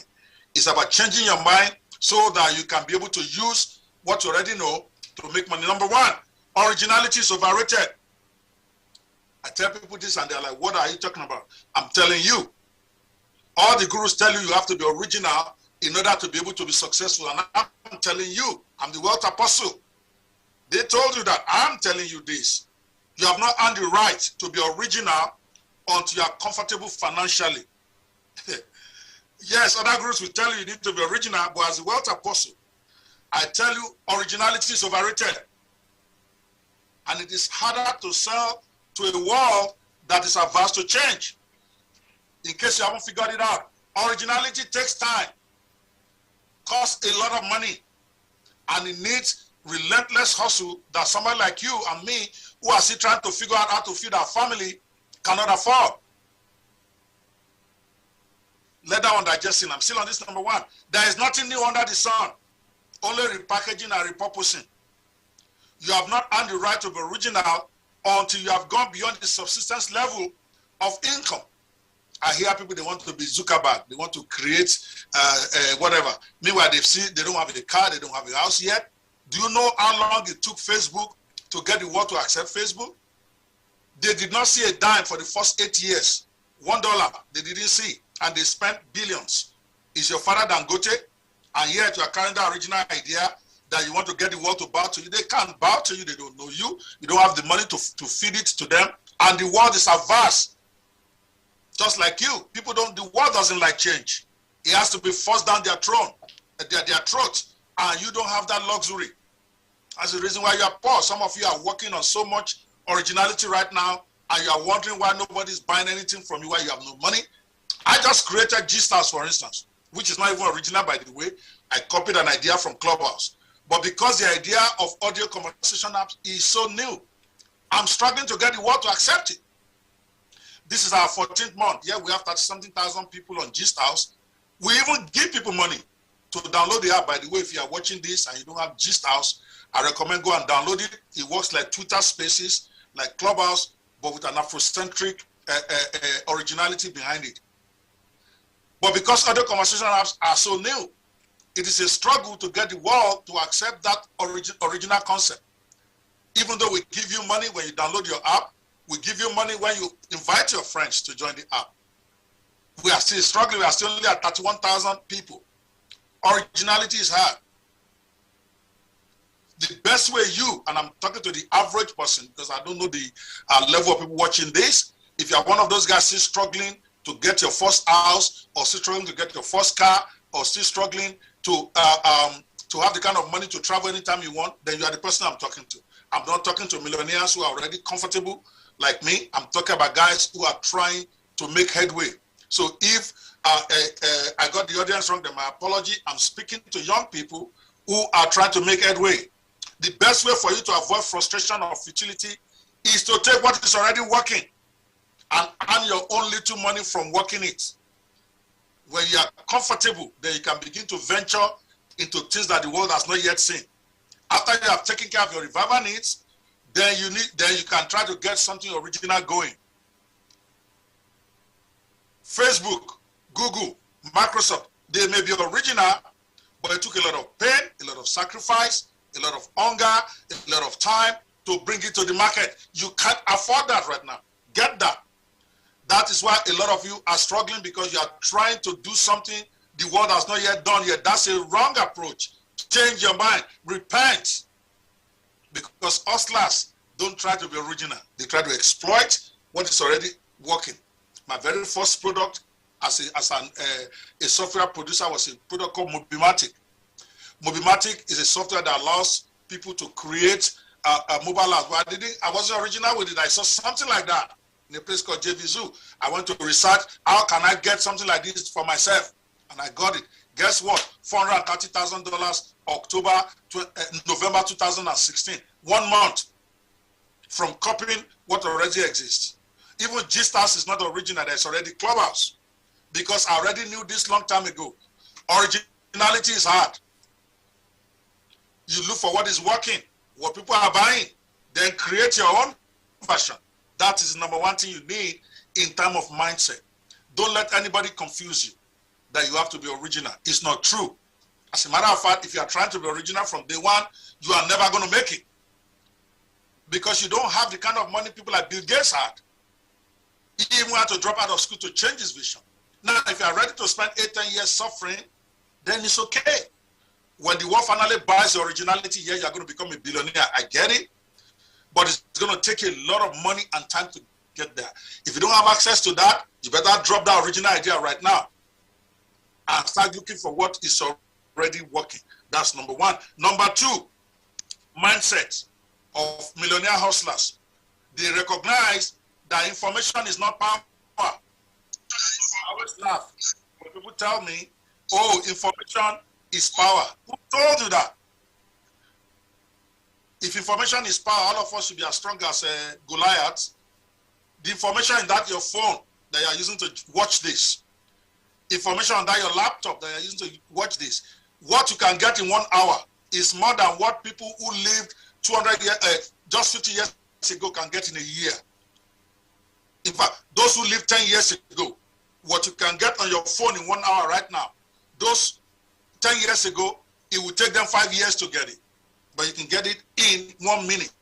It's about changing your mind so that you can be able to use what you already know to make money. Number 1, originality is overrated. I tell people this and they're like, what are you talking about? I'm telling you. All the gurus tell you have to be original in order to be able to be successful. And I'm telling you, I'm the wealth apostle. They told you that. I'm telling you this. You have not earned the right to be original until you are comfortable financially. Yes, other gurus will tell you you need to be original, but as a wealth apostle, I tell you originality is overrated. And it is harder to sell to a world that is averse to change. In case you haven't figured it out, originality takes time, costs a lot of money, and it needs relentless hustle that someone like you and me, who are still trying to figure out how to feed our family, cannot afford. Let that one digest in. I'm still on this number 1. There is nothing new under the sun, only repackaging and repurposing. You have not earned the right to be original until you have gone beyond the subsistence level of income. I hear people, they want to be Zuckerberg. They want to create whatever. Meanwhile, they don't have a car, they don't have a house yet. Do you know how long it took Facebook to get the world to accept Facebook? They did not see a dime for the first 8 years. $1 they didn't see, and they spent billions. Is your father Dangote? And yet you are carrying the original idea that you want to get the world to bow to you. They can't bow to you. They don't know you. You don't have the money to feed it to them. And the world is averse. Just like you. The world doesn't like change. It has to be forced down their throat. And you don't have that luxury. That's the reason why you are poor. Some of you are working on so much originality right now, and you are wondering why nobody's buying anything from you, why you have no money. I just created G-Stars, for instance, which is not even original, by the way. I copied an idea from Clubhouse. But because the idea of audio conversation apps is so new, I'm struggling to get the world to accept it. This is our 14th month. Yeah, we have 30-something thousand people on G-Stars. We even give people money to download the app. By the way, if you are watching this and you don't have G-Stars, I recommend go and download it. It works like Twitter Spaces, like Clubhouse, but with an Afrocentric originality behind it. But because audio conversation apps are so new, it is a struggle to get the world to accept that original concept. Even though we give you money when you download your app, we give you money when you invite your friends to join the app. We We are still struggling. We are still only at 31,000 people. Originality is hard. The best way and I'm talking to the average person because I don't know the level of people watching this. If you are one of those guys still struggling to get your first house, or still struggling to get your first car, or still struggling to have the kind of money to travel anytime you want, then you are the person I'm talking to. I'm not talking to millionaires who are already comfortable like me. I'm talking about guys who are trying to make headway. So if I got the audience wrong, then my apology. I'm speaking to young people who are trying to make headway. The best way for you to avoid frustration or futility is to take what is already working and earn your own little money from working it. When you are comfortable, then you can begin to venture into things that the world has not yet seen. After you have taken care of your revival needs, then you can try to get something original going. Facebook, Google, Microsoft, they may be original, but it took a lot of pain, a lot of sacrifice, a lot of hunger, a lot of time to bring it to the market. You can't afford that right now. Get that. That is why a lot of you are struggling, because you are trying to do something the world has not yet done yet. That's a wrong approach. Change your mind. Repent. Because hustlers don't try to be original. They try to exploit what is already working. My very first product as a software producer was a product called Mobimatic. Mobimatic is a software that allows people to create mobile apps. But I wasn't original with it. I saw something like that in a place called JV Zoo. I went to research, how can I get something like this for myself? And I got it. Guess what? $430,000 November 2016. 1 month from copying what already exists. Even G-Stars is not original, there's already Clubhouse. Because I already knew this long time ago. Originality is hard. You look for what is working, what people are buying, then create your own version. That is the number one thing you need in terms of mindset. Don't let anybody confuse you that you have to be original. It's not true. As a matter of fact, if you are trying to be original from day one, you are never going to make it. Because you don't have the kind of money people like Bill Gates had. He even had to drop out of school to change his vision. Now, if you are ready to spend 8-10 years suffering, then it's okay. When the world finally buys the originality, yeah, you're going to become a billionaire. I get it. But it's going to take a lot of money and time to get there. If you don't have access to that, you better drop that original idea right now and start looking for what is already working. That's number one. Number two, mindset of millionaire hustlers. They recognize that information is not power. I always laugh when people tell me, oh, information is power. Who told you that? If information is power, all of us should be as strong as Goliath. The information in that your phone that you are using to watch this, information on that your laptop that you are using to watch this, what you can get in 1 hour is more than what people who lived 200 years, just 50 years ago can get in a year. In fact, those who lived 10 years ago, what you can get on your phone in 1 hour right now, those 10 years ago, it would take them 5 years to get it. But you can get it in 1 minute.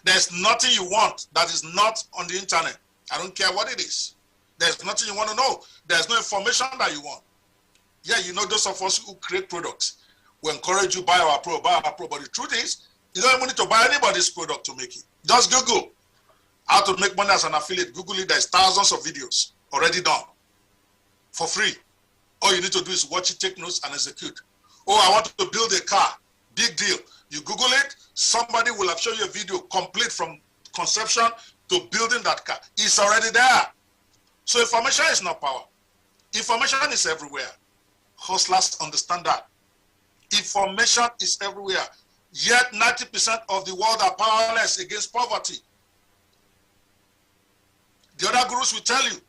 There's nothing you want that is not on the internet. I don't care what it is. There's nothing you want to know. There's no information that you want. Yeah, you know, those of us who create products, we encourage you buy our pro. But the truth is, you don't even need to buy anybody's product to make it. Just Google how to make money as an affiliate. Google it. There's thousands of videos already done for free. All you need to do is watch it, take notes, and execute. Oh, I want to build a car. Big deal. You Google it, somebody will have shown you a video complete from conception to building that car. It's already there. So information is not power. Information is everywhere. Hustlers understand that. Information is everywhere. Yet 90% of the world are powerless against poverty. The other gurus will tell you,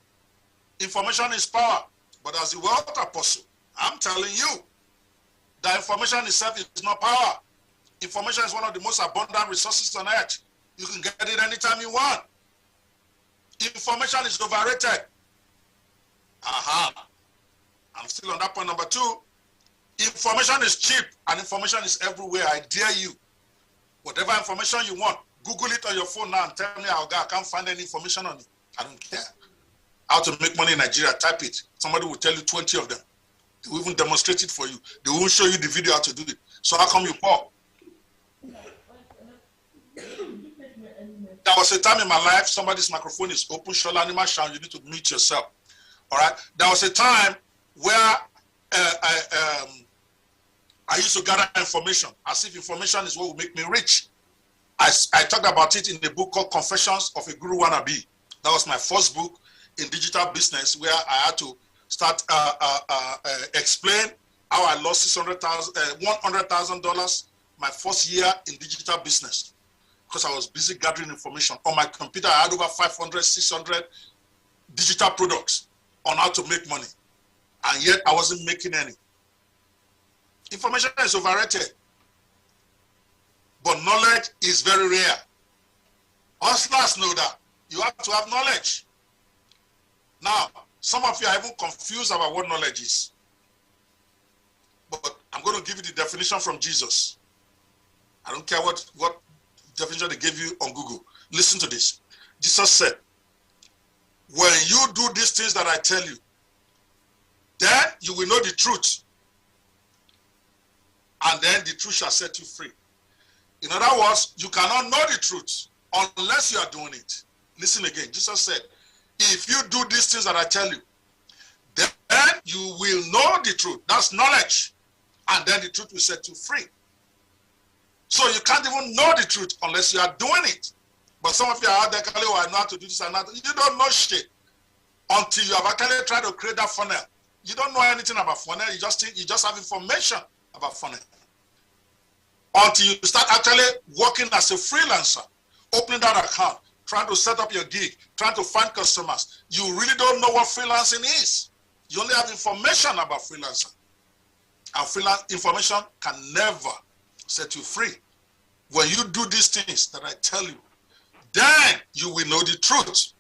information is power. But as the world apostle, I'm telling you, that information itself is not power. Information is one of the most abundant resources on earth. You can get it anytime you want. Information is overrated. I'm still on that point number two. Information is cheap and information is everywhere. I dare you. Whatever information you want, Google it on your phone now and tell me, I can't find any information on it. I don't care. how to make money in Nigeria, type it. Somebody will tell you 20 of them. They will even demonstrate it for you. They won't show you the video how to do it. So how come you poor? There was a time in my life, somebody's microphone is open, Shola Animashaun, you need to mute yourself. All right. There was a time where I used to gather information as if information is what will make me rich. I talked about it in the book called Confessions of a Guru Wannabe. That was my first book in digital business, where I had to start explain how I lost $100,000 my first year in digital business, because I was busy gathering information. On my computer, I had over 500, 600 digital products on how to make money, and yet I wasn't making any. Information is overrated, but knowledge is very rare. Hustlers know that. You have to have knowledge. Now, some of you are even confused about what knowledge is. But I'm going to give you the definition from Jesus. I don't care what definition they gave you on Google. Listen to this. Jesus said, when you do these things that I tell you, then you will know the truth. And then the truth shall set you free. In other words, you cannot know the truth unless you are doing it. Listen again. Jesus said, if you do these things that I tell you, then you will know the truth. That's knowledge. And then the truth will set you free. So you can't even know the truth unless you are doing it. But some of you are out there, oh, I know how to do this and that. You don't know shit until you have actually tried to create that funnel. You don't know anything about funnel. You just think you just have information about funnel. Until you start actually working as a freelancer, opening that account, trying to set up your gig, trying to find customers. You really don't know what freelancing is. You only have information about freelancing. And freelance information can never set you free. When you do these things that I tell you, then you will know the truth.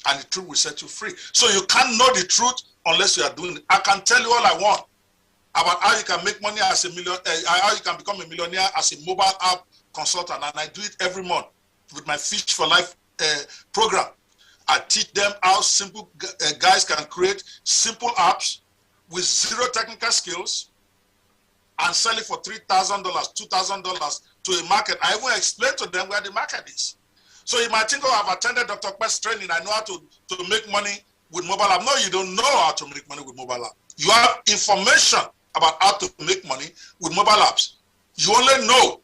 And the truth will set you free. So you can't know the truth unless you are doing it. I can tell you all I want about how you can make money as a how you can become a millionaire as a mobile app consultant. And I do it every month with my Fish for Life program. I teach them how simple guys can create simple apps with zero technical skills and sell it for $3,000, $2,000 to a market. I even explain to them where the market is. So you might think, oh, I've attended Dr. Quest training. I know how to make money with mobile app. No, you don't know how to make money with mobile app. You have information about how to make money with mobile apps. You only know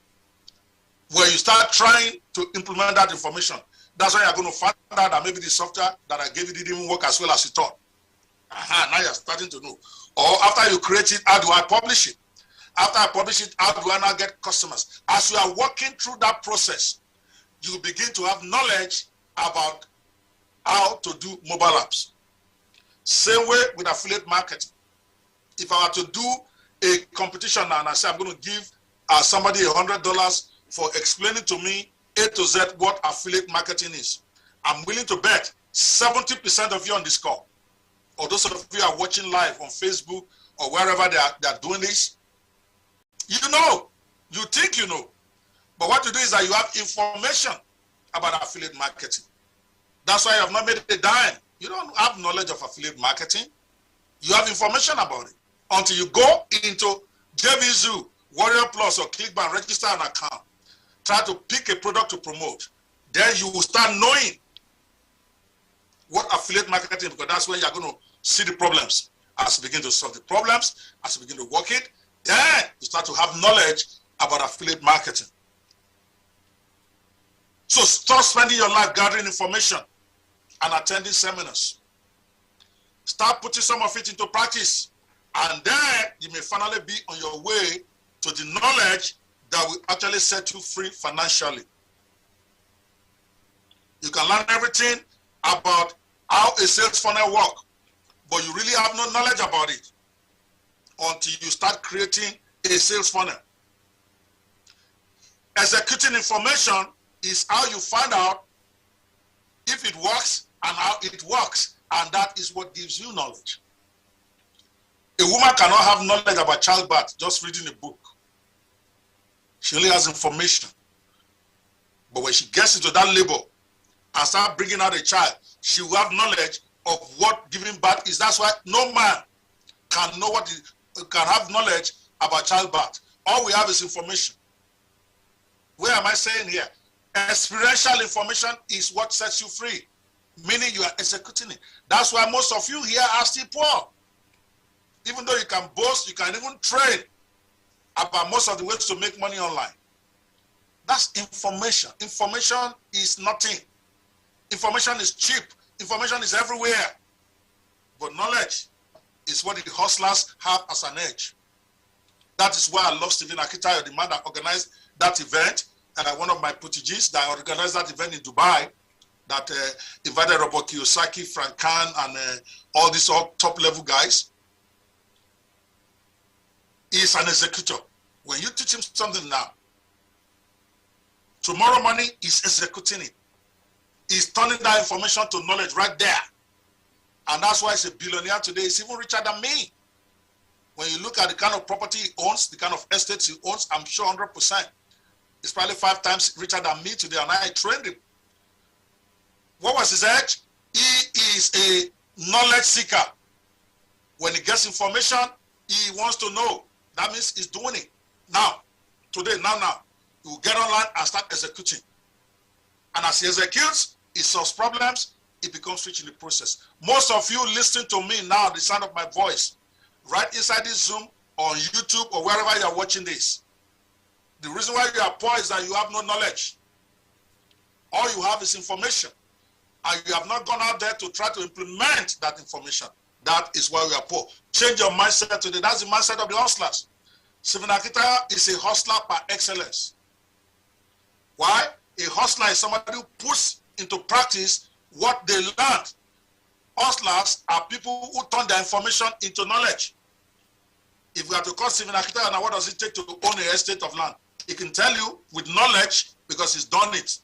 where you start trying to implement that information. That's why you're going to find out that maybe the software that I gave you didn't even work as well as you thought. Now you're starting to know. Or after you create it, how do I publish it? After I publish it, how do I now get customers? As you are working through that process, you begin to have knowledge about how to do mobile apps. Same way with affiliate marketing. If I were to do a competition now and I say I'm going to give somebody $100 for explaining to me A to Z what affiliate marketing is, I'm willing to bet 70% of you on this call, or those of you are watching live on Facebook or wherever they are doing this, you know, you think you know. But what you do is that you have information about affiliate marketing. That's why you have not made a dime. You don't have knowledge of affiliate marketing. You have information about it. Until you go into JVZoo, Warrior Plus, or ClickBank, register an account, try to pick a product to promote, then you will start knowing what affiliate marketing is, because that's where you're going to see the problems. As you begin to solve the problems, as you begin to work it, then you start to have knowledge about affiliate marketing. So stop spending your life gathering information and attending seminars. Start putting some of it into practice, and then you may finally be on your way to the knowledge that will actually set you free financially. You can learn everything about how a sales funnel works, but you really have no knowledge about it until you start creating a sales funnel. Executing information is how you find out if it works and how it works, and that is what gives you knowledge. A woman cannot have knowledge about childbirth just reading a book. She only has information. But when she gets into that labor and start bringing out a child, she will have knowledge of what giving birth is. That's why no man can know can have knowledge about childbirth. All we have is information. Where am I saying here? Experiential information is what sets you free, meaning you are executing it. That's why most of you here are still poor. Even though you can boast, you can even trade about most of the ways to make money online. That's information. Information is nothing. Information is cheap. Information is everywhere. But knowledge is what the hustlers have as an edge. That is why I love Stephen Akitayo, the man that organized that event, and one of my proteges that organized that event in Dubai, that invited Robert Kiyosaki, Frank Khan, and all these top-level guys. He's an executor. When you teach him something now, tomorrow morning he's executing it. He's turning that information to knowledge right there. And that's why he's a billionaire today. He's even richer than me. When you look at the kind of property he owns, the kind of estates he owns, I'm sure 100%. He's probably 5 times richer than me today, and I trained him. What was his edge? He is a knowledge seeker. When he gets information, he wants to know. That means he's doing it. Now, today, now, he will get online and start executing. And as he executes, he solves problems, he becomes rich in the process. Most of you listening to me now, the sound of my voice, right inside this Zoom, or on YouTube, or wherever you are watching this, the reason why you are poor is that you have no knowledge. All you have is information. And you have not gone out there to try to implement that information. That is why we are poor. Change your mindset today. That's the mindset of the hustlers. Stephen Akitayo is a hustler par excellence. Why? A hustler is somebody who puts into practice what they learned. Hustlers are people who turn their information into knowledge. If we are to call Stephen Akitayo, now what does it take to own an estate of land? He can tell you with knowledge because he's done it.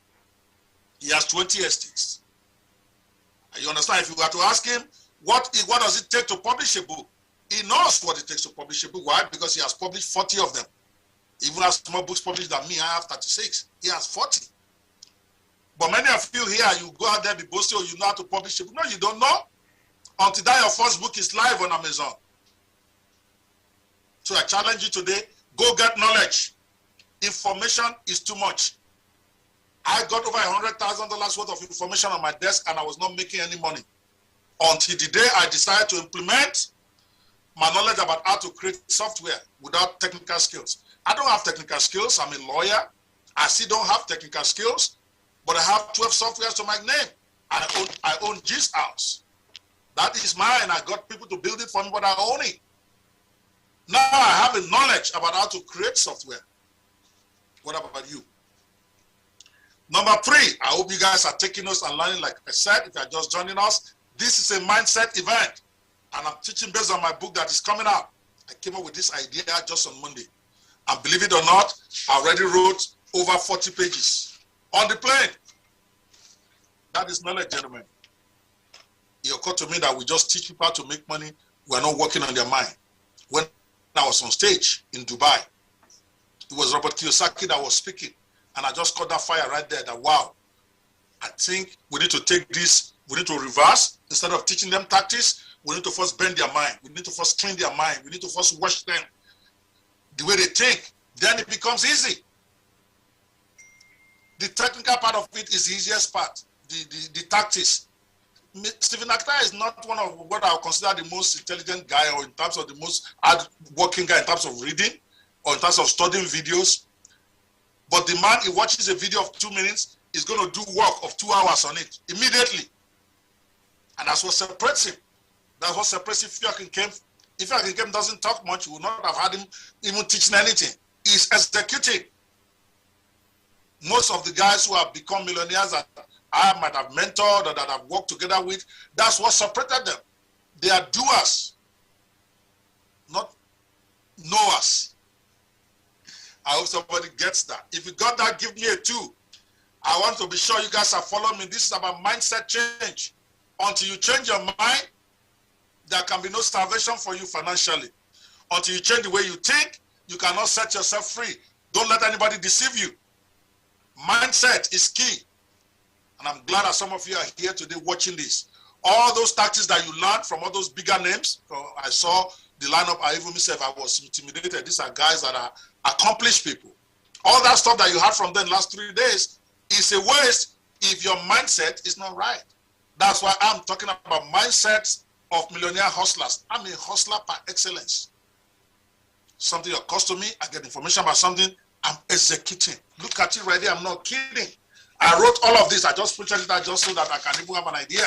He has 20 estates. You understand? If you were to ask him, what does it take to publish a book? He knows what it takes to publish a book. Why? Because he has published 40 of them. Even has more books published than me. I have 36. He has 40. But many of you here, you go out there, be boasting, or you know how to publish a book. No, you don't know. Until that your first book is live on Amazon. So I challenge you today, go get knowledge. Information is too much. I got over $100,000 worth of information on my desk and I was not making any money. Until the day I decided to implement my knowledge about how to create software without technical skills. I don't have technical skills. I'm a lawyer. I still don't have technical skills, but I have 12 softwares to my name. I own Gist House. That is mine. I got people to build it for me, but I own it. Now I have a knowledge about how to create software. What about you? Number 3, I hope you guys are taking notes and learning. Like I said, if you are just joining us, this is a mindset event. And I'm teaching based on my book that is coming out. I came up with this idea just on Monday. And believe it or not, I already wrote over 40 pages on the plane. That is knowledge, gentlemen. It occurred to me that we just teach people how to make money. We are not working on their mind. When I was on stage in Dubai, it was Robert Kiyosaki that was speaking. And I just caught that fire right there that, wow, I think we need to take this, we need to reverse. Instead of teaching them tactics, we need to first bend their mind. We need to first clean their mind. We need to first wash them the way they think. Then it becomes easy. The technical part of it is the easiest part, the tactics. Stephen Akitayo is not one of what I would consider the most intelligent guy, or in terms of the most hard-working guy in terms of reading or in terms of studying videos. But the man, he watches a video of 2 minutes, is going to do work of 2 hours on it immediately. And that's what separates him. That's what separates him. If Akinkem doesn't talk much, you would not have had him even teaching anything. He's executing. Most of the guys who have become millionaires that I might have mentored or that I've worked together with, that's what separated them. They are doers, not knowers. I hope somebody gets that. If you got that, give me a 2. I want to be sure you guys are following me. This is about mindset change. Until you change your mind, there can be no salvation for you financially. Until you change the way you think, you cannot set yourself free. Don't let anybody deceive you. Mindset is key. And I'm glad that some of you are here today watching this. all those tactics that you learned from all those bigger names. I saw the lineup. I even myself, I was intimidated. These are guys that are accomplished people. All that stuff that you had from them last 3 days is a waste if your mindset is not right. That's why I'm talking about mindsets of millionaire hustlers. I'm a hustler par excellence. Something occurs to me, I get information about something, I'm executing. Look at it right there, I'm not kidding. I wrote all of this, I just printed it out just so that I can even have an idea.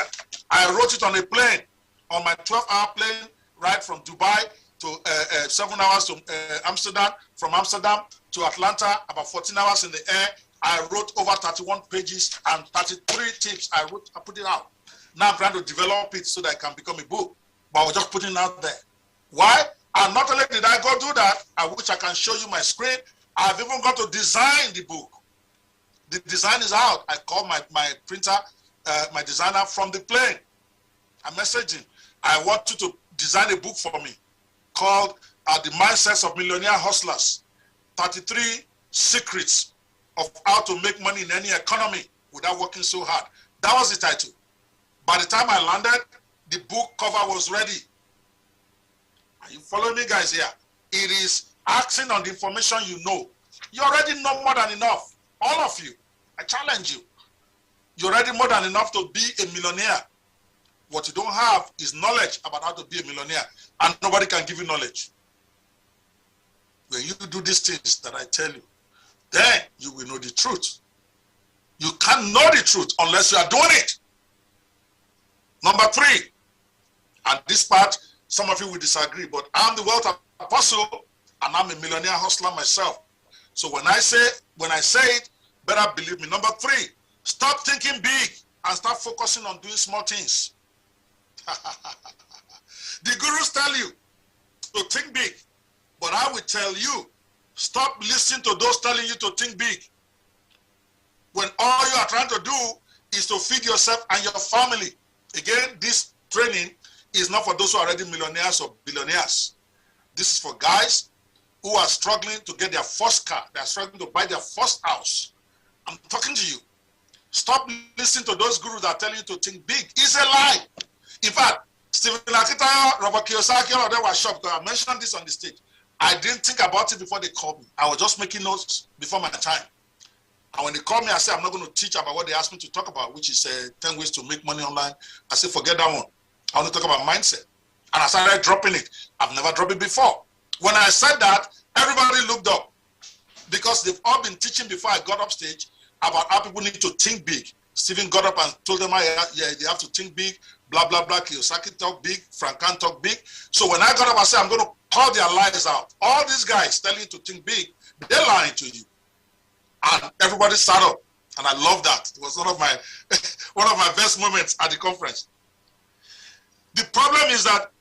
I wrote it on a plane, on my 12-hour plane, right from Dubai to 7 hours to Amsterdam, from Amsterdam to Atlanta, about 14 hours in the air. I wrote over 31 pages and 33 tips. I put it out. Now I'm trying to develop it so that it can become a book, but I was just putting it out there. Why? And not only did I go do that, I wish I can show you my screen. I've even got to design the book. The design is out. I called my printer, my designer from the plane. I messaged him. I want you to design a book for me called The Mindsets of Millionaire Hustlers, 33 Secrets of How to Make Money in Any Economy Without Working So Hard. That was the title. By the time I landed, the book cover was ready. Are you following me, guys, here? It is acting on the information you know. You already know more than enough. All of you. I challenge you. You're already more than enough to be a millionaire. What you don't have is knowledge about how to be a millionaire. And nobody can give you knowledge. When you do these things that I tell you, then you will know the truth. You can't know the truth unless you are doing it. Number 3, and this part, some of you will disagree, but I'm the wealth apostle and I'm a millionaire hustler myself. So when I say it, better believe me. Number 3, stop thinking big and start focusing on doing small things. The gurus tell you to think big, but I will tell you, stop listening to those telling you to think big. When all you are trying to do is to feed yourself and your family. Again, this training is not for those who are already millionaires or billionaires. This is for guys who are struggling to get their first car. They are struggling to buy their first house. I'm talking to you. Stop listening to those gurus that are telling you to think big. It's a lie. In fact, Stephen Akitayo, Robert Kiyosaki, all of them were shocked because I mentioned this on the stage. I didn't think about it before they called me. I was just making notes before my time. And when they called me, I said, I'm not going to teach about what they asked me to talk about, which is 10 ways to make money online. I said, forget that one. I want to talk about mindset. And I started dropping it. I've never dropped it before. When I said that, everybody looked up because they've all been teaching before I got up stage about how people need to think big. Stephen got up and told them, yeah, they have to think big, blah, blah, blah. Kiyosaki talk big, Frank Khan talk big. So when I got up, I said, I'm going to call their lies out. All these guys telling you to think big, they're lying to you. And everybody sat up, and I love that. It was one of my best moments at the conference. The problem is that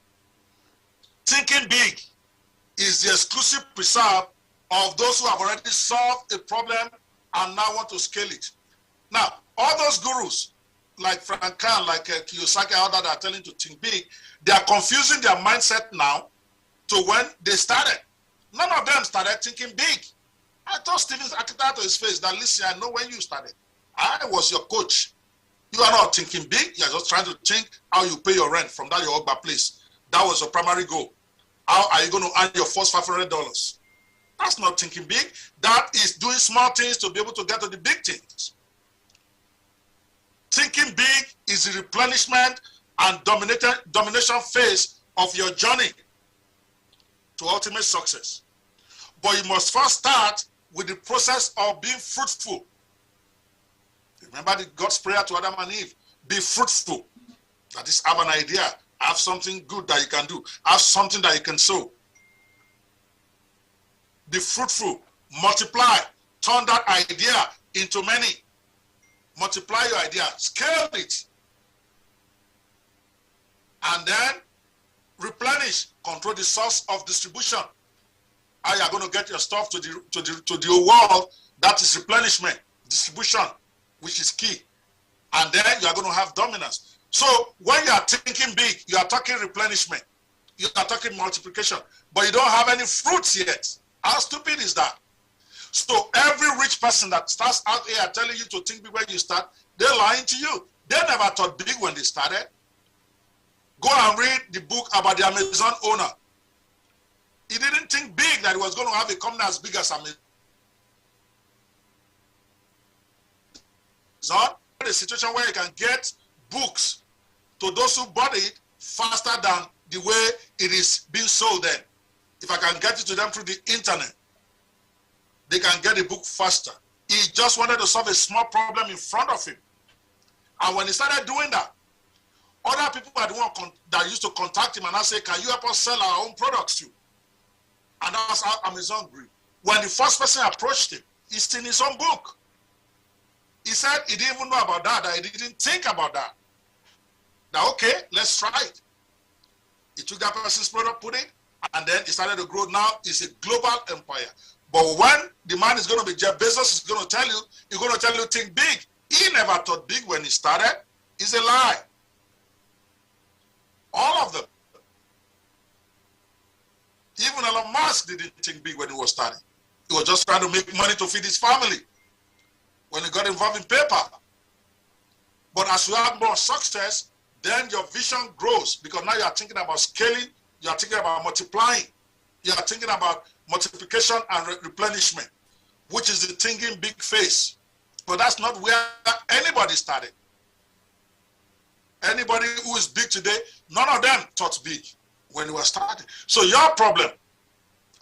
thinking big is the exclusive preserve of those who have already solved a problem and now want to scale it. Now, all those gurus, like Frank Khan, like Kiyosaki, all that are telling to think big, they are confusing their mindset now to when they started. None of them started thinking big. I told Stephen Akitayo to his face that, listen, I know when you started. I was your coach. You are not thinking big. You are just trying to think how you pay your rent from that your Ogba place. That was your primary goal. How are you going to earn your first $500? That's not thinking big. That is doing small things to be able to get to the big things. Thinking big is the replenishment and domination phase of your journey to ultimate success. But you must first start with the process of being fruitful. Remember God's prayer to Adam and Eve. Be fruitful. That is, have an idea. Have something good that you can do. Have something that you can sow. Be fruitful. Multiply. Turn that idea into many. Multiply your idea. Scale it. And then replenish. Control the source of distribution. How you are going to get your stuff to the world, that is replenishment, distribution, which is key. And then you are going to have dominance. So when you are thinking big, you are talking replenishment, you are talking multiplication, but you don't have any fruits yet. How stupid is that? So every rich person that starts out here telling you to think big when you start, they're lying to you. They never thought big when they started. Go and read the book about the Amazon owner. He didn't think big that he was going to have a company as big as Amazon. The situation where you can get books to those who bought it faster than the way it is being sold then. If I can get it to them through the internet, they can get the book faster. He just wanted to solve a small problem in front of him. And when he started doing that, other people are the one that used to contact him and I say, can you help us sell our own products too? And that's how Amazon grew. When the first person approached him, it's in his own book. He said he didn't even know about that he didn't think about that. Now, okay, let's try it. He took that person's product, put it, and then it started to grow. Now it's a global empire. But when the man is going to be Jeff Bezos, he's going to tell you, think big. He never thought big when he started. It's a lie. All of them. Even Elon Musk didn't think big when he was starting. He was just trying to make money to feed his family when he got involved in PayPal. But as you have more success, then your vision grows because now you are thinking about scaling, you are thinking about multiplying, you are thinking about multiplication and replenishment, which is the thinking big phase. But that's not where anybody started. Anybody who is big today, none of them thought big when they were starting. So your problem,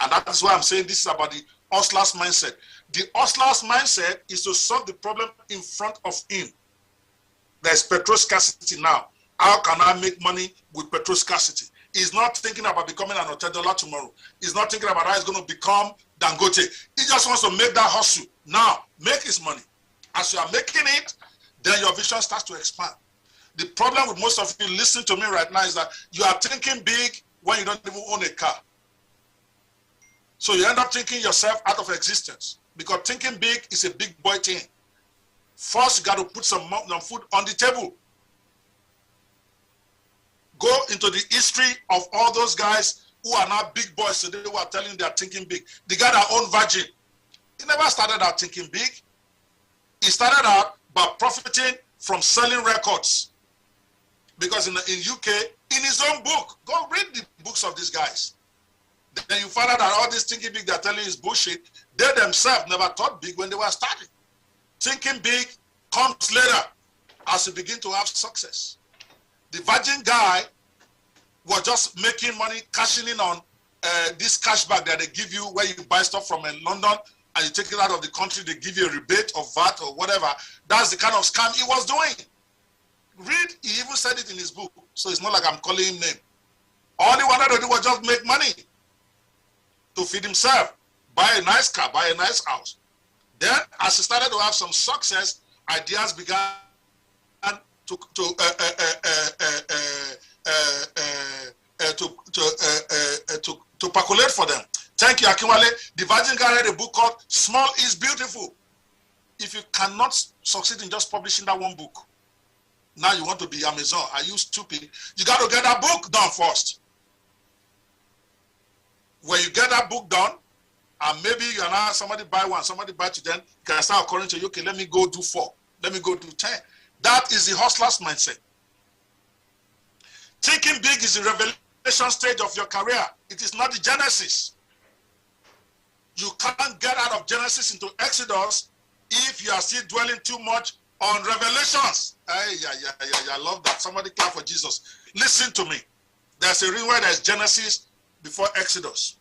and that is why I'm saying this is about the hustler's mindset. The hustler's mindset is to solve the problem in front of him. There's petrol scarcity now. How can I make money with petrol scarcity? He's not thinking about becoming an $10 tomorrow. He's not thinking about how he's going to become Dangote. He just wants to make that hustle. Now, make his money. As you are making it, then your vision starts to expand. The problem with most of you listening to me right now is that you are thinking big when you don't even own a car. So you end up thinking yourself out of existence because thinking big is a big boy thing. First, you got to put some food on the table. Go into the history of all those guys who are now big boys today who are telling you they are thinking big. The guy that owned Virgin, he never started out thinking big. He started out by profiting from selling records. Because in UK, in his own book, go read the books of these guys. Then you find out that all this thinking big they're telling you is bullshit. They themselves never thought big when they were starting. Thinking big comes later as you begin to have success. The Virgin guy was just making money, cashing in on this cashback that they give you where you buy stuff from London and you take it out of the country, they give you a rebate of VAT or whatever. That's the kind of scam he was doing. Read, he even said it in his book. So it's not like I'm calling him name. All he wanted to do was just make money to feed himself, buy a nice car, buy a nice house. Then, as he started to have some success, ideas began to percolate for them. Thank you, Akinwale. The Virgin guy read a book called Small is Beautiful. If you cannot succeed in just publishing that one book, now you want to be Amazon. Are you stupid? You got to get that book done first. When you get that book done, and maybe you now somebody buy one, somebody buy two, then can start according to you, okay, let me go do 4. Let me go do 10. That is the hustler's mindset. Thinking big is the revelation stage of your career. It is not the Genesis. You can't get out of Genesis into Exodus if you are still dwelling too much on Revelations. I love that. Somebody clap for Jesus. Listen to me. There's a reason why there's Genesis before Exodus.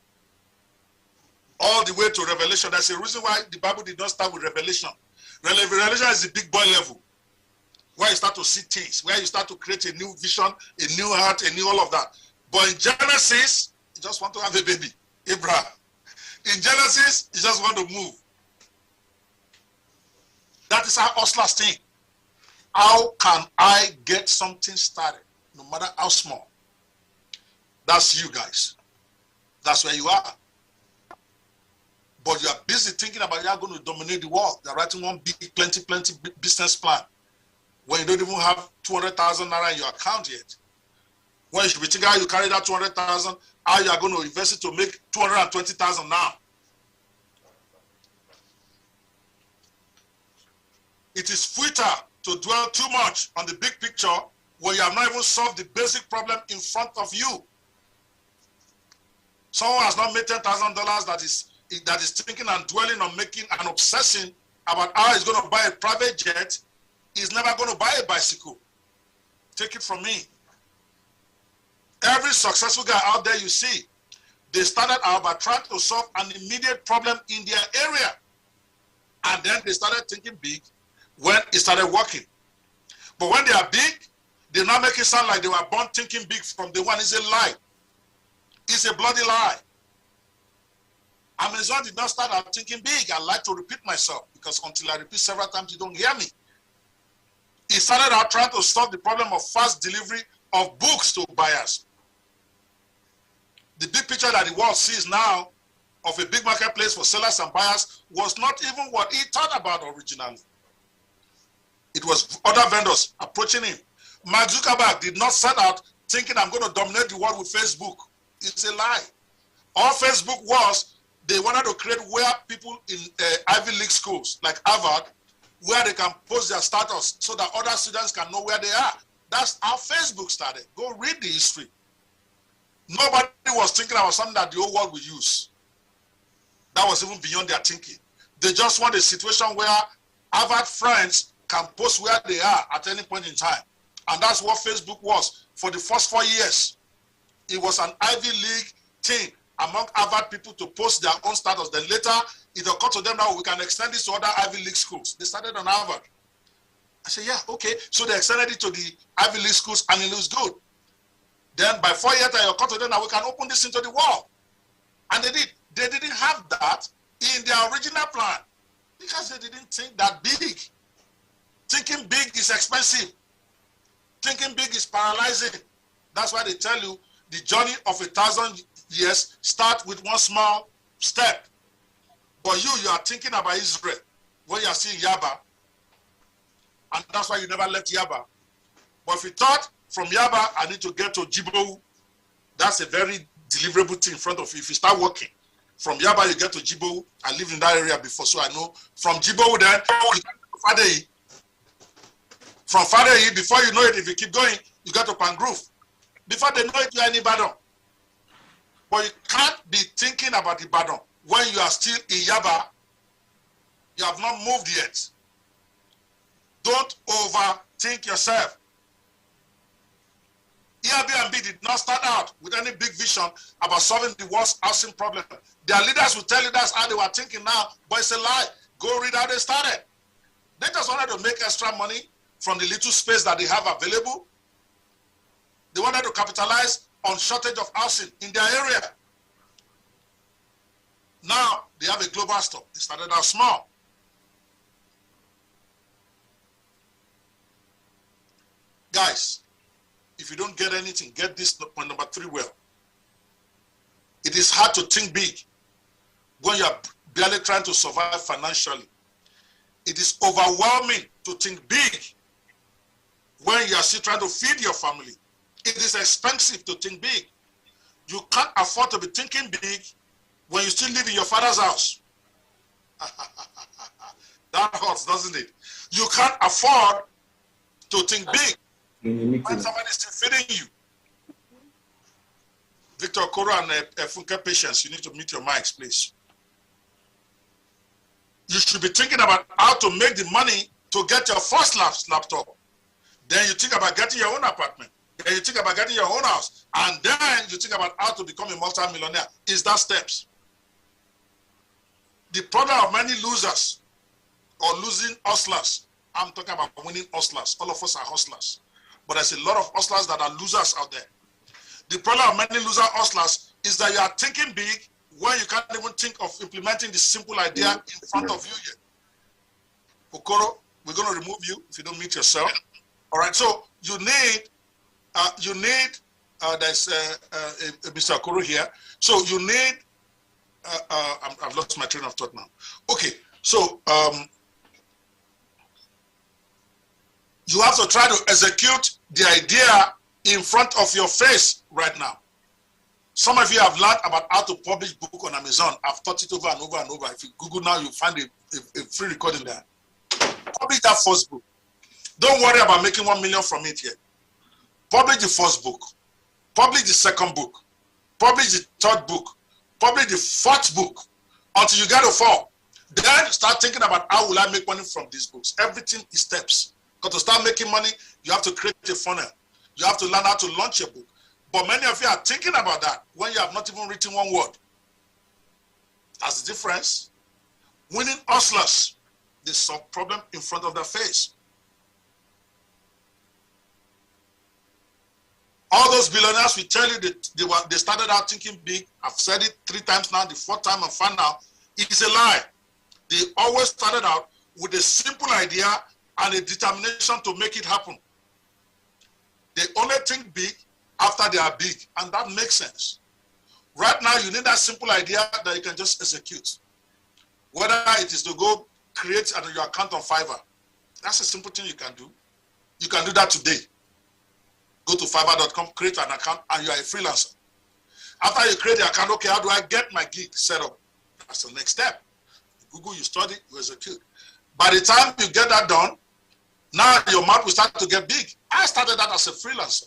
All the way to Revelation. There's a reason why the Bible did not start with Revelation. Revelation is the big boy level, where you start to see things, where you start to create a new vision, a new heart, a new all of that. But in Genesis, you just want to have a baby, Abraham. In Genesis, you just want to move. That is how hustlers think. How can I get something started, no matter how small? That's you guys. That's where you are. But you are busy thinking about you are going to dominate the world. You're writing one big, plenty business plan when you don't even have 200,000 naira in your account yet. When you should be thinking how you carry that 200,000, how you are going to invest it to make 220,000 now. It is futile to dwell too much on the big picture when you have not even solved the basic problem in front of you. Someone has not made $10,000 that is thinking and dwelling on making and obsessing about how he's going to buy a private jet. He's never going to buy a bicycle. Take it from me. Every successful guy out there you see, they started out by trying to solve an immediate problem in their area. And then they started thinking big when it started working. But when they are big, they now make it sound like they were born thinking big from day one. It's a lie. It's a bloody lie. Amazon did not start out thinking big. I like to repeat myself because until I repeat several times, you don't hear me. It started out trying to solve the problem of fast delivery of books to buyers. The big picture that the world sees now of a big marketplace for sellers and buyers was not even what he thought about originally. It was other vendors approaching him. Mark Zuckerberg did not set out thinking I'm going to dominate the world with Facebook. It's a lie. All Facebook was, they wanted to create where people in Ivy League schools like Harvard, where they can post their status so that other students can know where they are. That's how Facebook started. Go read the history. Nobody was thinking about something that the whole world will use. That was even beyond their thinking. They just want a situation where Harvard friends can post where they are at any point in time. And that's what Facebook was for the first 4 years. It was an Ivy League thing among Harvard people to post their own status. Then later, it occurred to them that we can extend this to other Ivy League schools. They started on Harvard. I said, yeah, okay. So they extended it to the Ivy League schools and it looks good. Then by 4 years, it occurred to them that we can open this into the world. And they did. They didn't have that in their original plan because they didn't think that big. Thinking big is expensive. Thinking big is paralyzing. That's why they tell you the journey of 1,000 years starts with one small step. But you are thinking about Israel when you are seeing Yaba. And that's why you never left Yaba. But if you thought from Yaba, I need to get to Djibouti, that's a very deliverable thing in front of you. If you start working from Yaba, you get to Djibouti. I lived in that area before, so I know. From Djibouti, then you get to Fadeyi. From Fadeyi, before you know it, if you keep going, you get to Pangrove. Before they know it, you are in Ibadan. But you can't be thinking about Ibadan when you are still in Yaba. You have not moved yet. Don't overthink yourself. Airbnb did not start out with any big vision about solving the world's housing problem. Their leaders will tell you that's how they were thinking now, but it's a lie. Go read how they started. They just wanted to make extra money from the little space that they have available. They wanted to capitalize on shortage of housing in their area. Now they have a global store. They started out small. Guys, if you don't get anything, get this point number 3 well. It is hard to think big when you are barely trying to survive financially. It is overwhelming to think big when you are still trying to feed your family. It is expensive to think big. You can't afford to be thinking big when you still live in your father's house. That hurts, doesn't it? You can't afford to think big when somebody is still feeding you. Victor Okoro and Funke Patience, you need to mute your mics, please. You should be thinking about how to make the money to get your first laptop. Then you think about getting your own apartment. Then you think about getting your own house. And then you think about how to become a multi-millionaire. Is that steps? The problem of many losers or losing hustlers, I'm talking about winning hustlers. All of us are hustlers. But there's a lot of hustlers that are losers out there. The problem of many loser hustlers is that you are thinking big when you can't even think of implementing the simple idea in front of you yet. Okoro, we're going to remove you if you don't mute yourself. All right, so you need, there's Mr. Okoro here. So you need, I've lost my train of thought now. Okay, so you have to try to execute the idea in front of your face right now. Some of you have learned about how to publish book on Amazon. I've taught it over and over and over. If you Google now, you'll find a free recording there. Publish that first book. Don't worry about making 1 million from it yet. publish the first book, publish the second book, publish the third book, publish the fourth book until you get to 4. Then start thinking about how will I make money from these books. Everything is steps. Because to start making money, you have to create a funnel. You have to learn how to launch a book. But many of you are thinking about that when you have not even written one word. That's the difference. Winning hustlers, they solve problem in front of their face. All those billionaires will tell you that they started out thinking big. I've said it 3 times now, the 4th time I found out it's a lie. They always started out with a simple idea and a determination to make it happen. They only think big after they are big, and that makes sense. Right now, you need that simple idea that you can just execute. Whether it is to go create your account on Fiverr, that's a simple thing you can do. You can do that today. Go to Fiverr.com, create an account, and you are a freelancer. After you create the account, okay, how do I get my gig set up? That's the next step. Google, you study, you execute. By the time you get that done, now your mouth will start to get big. I started that as a freelancer.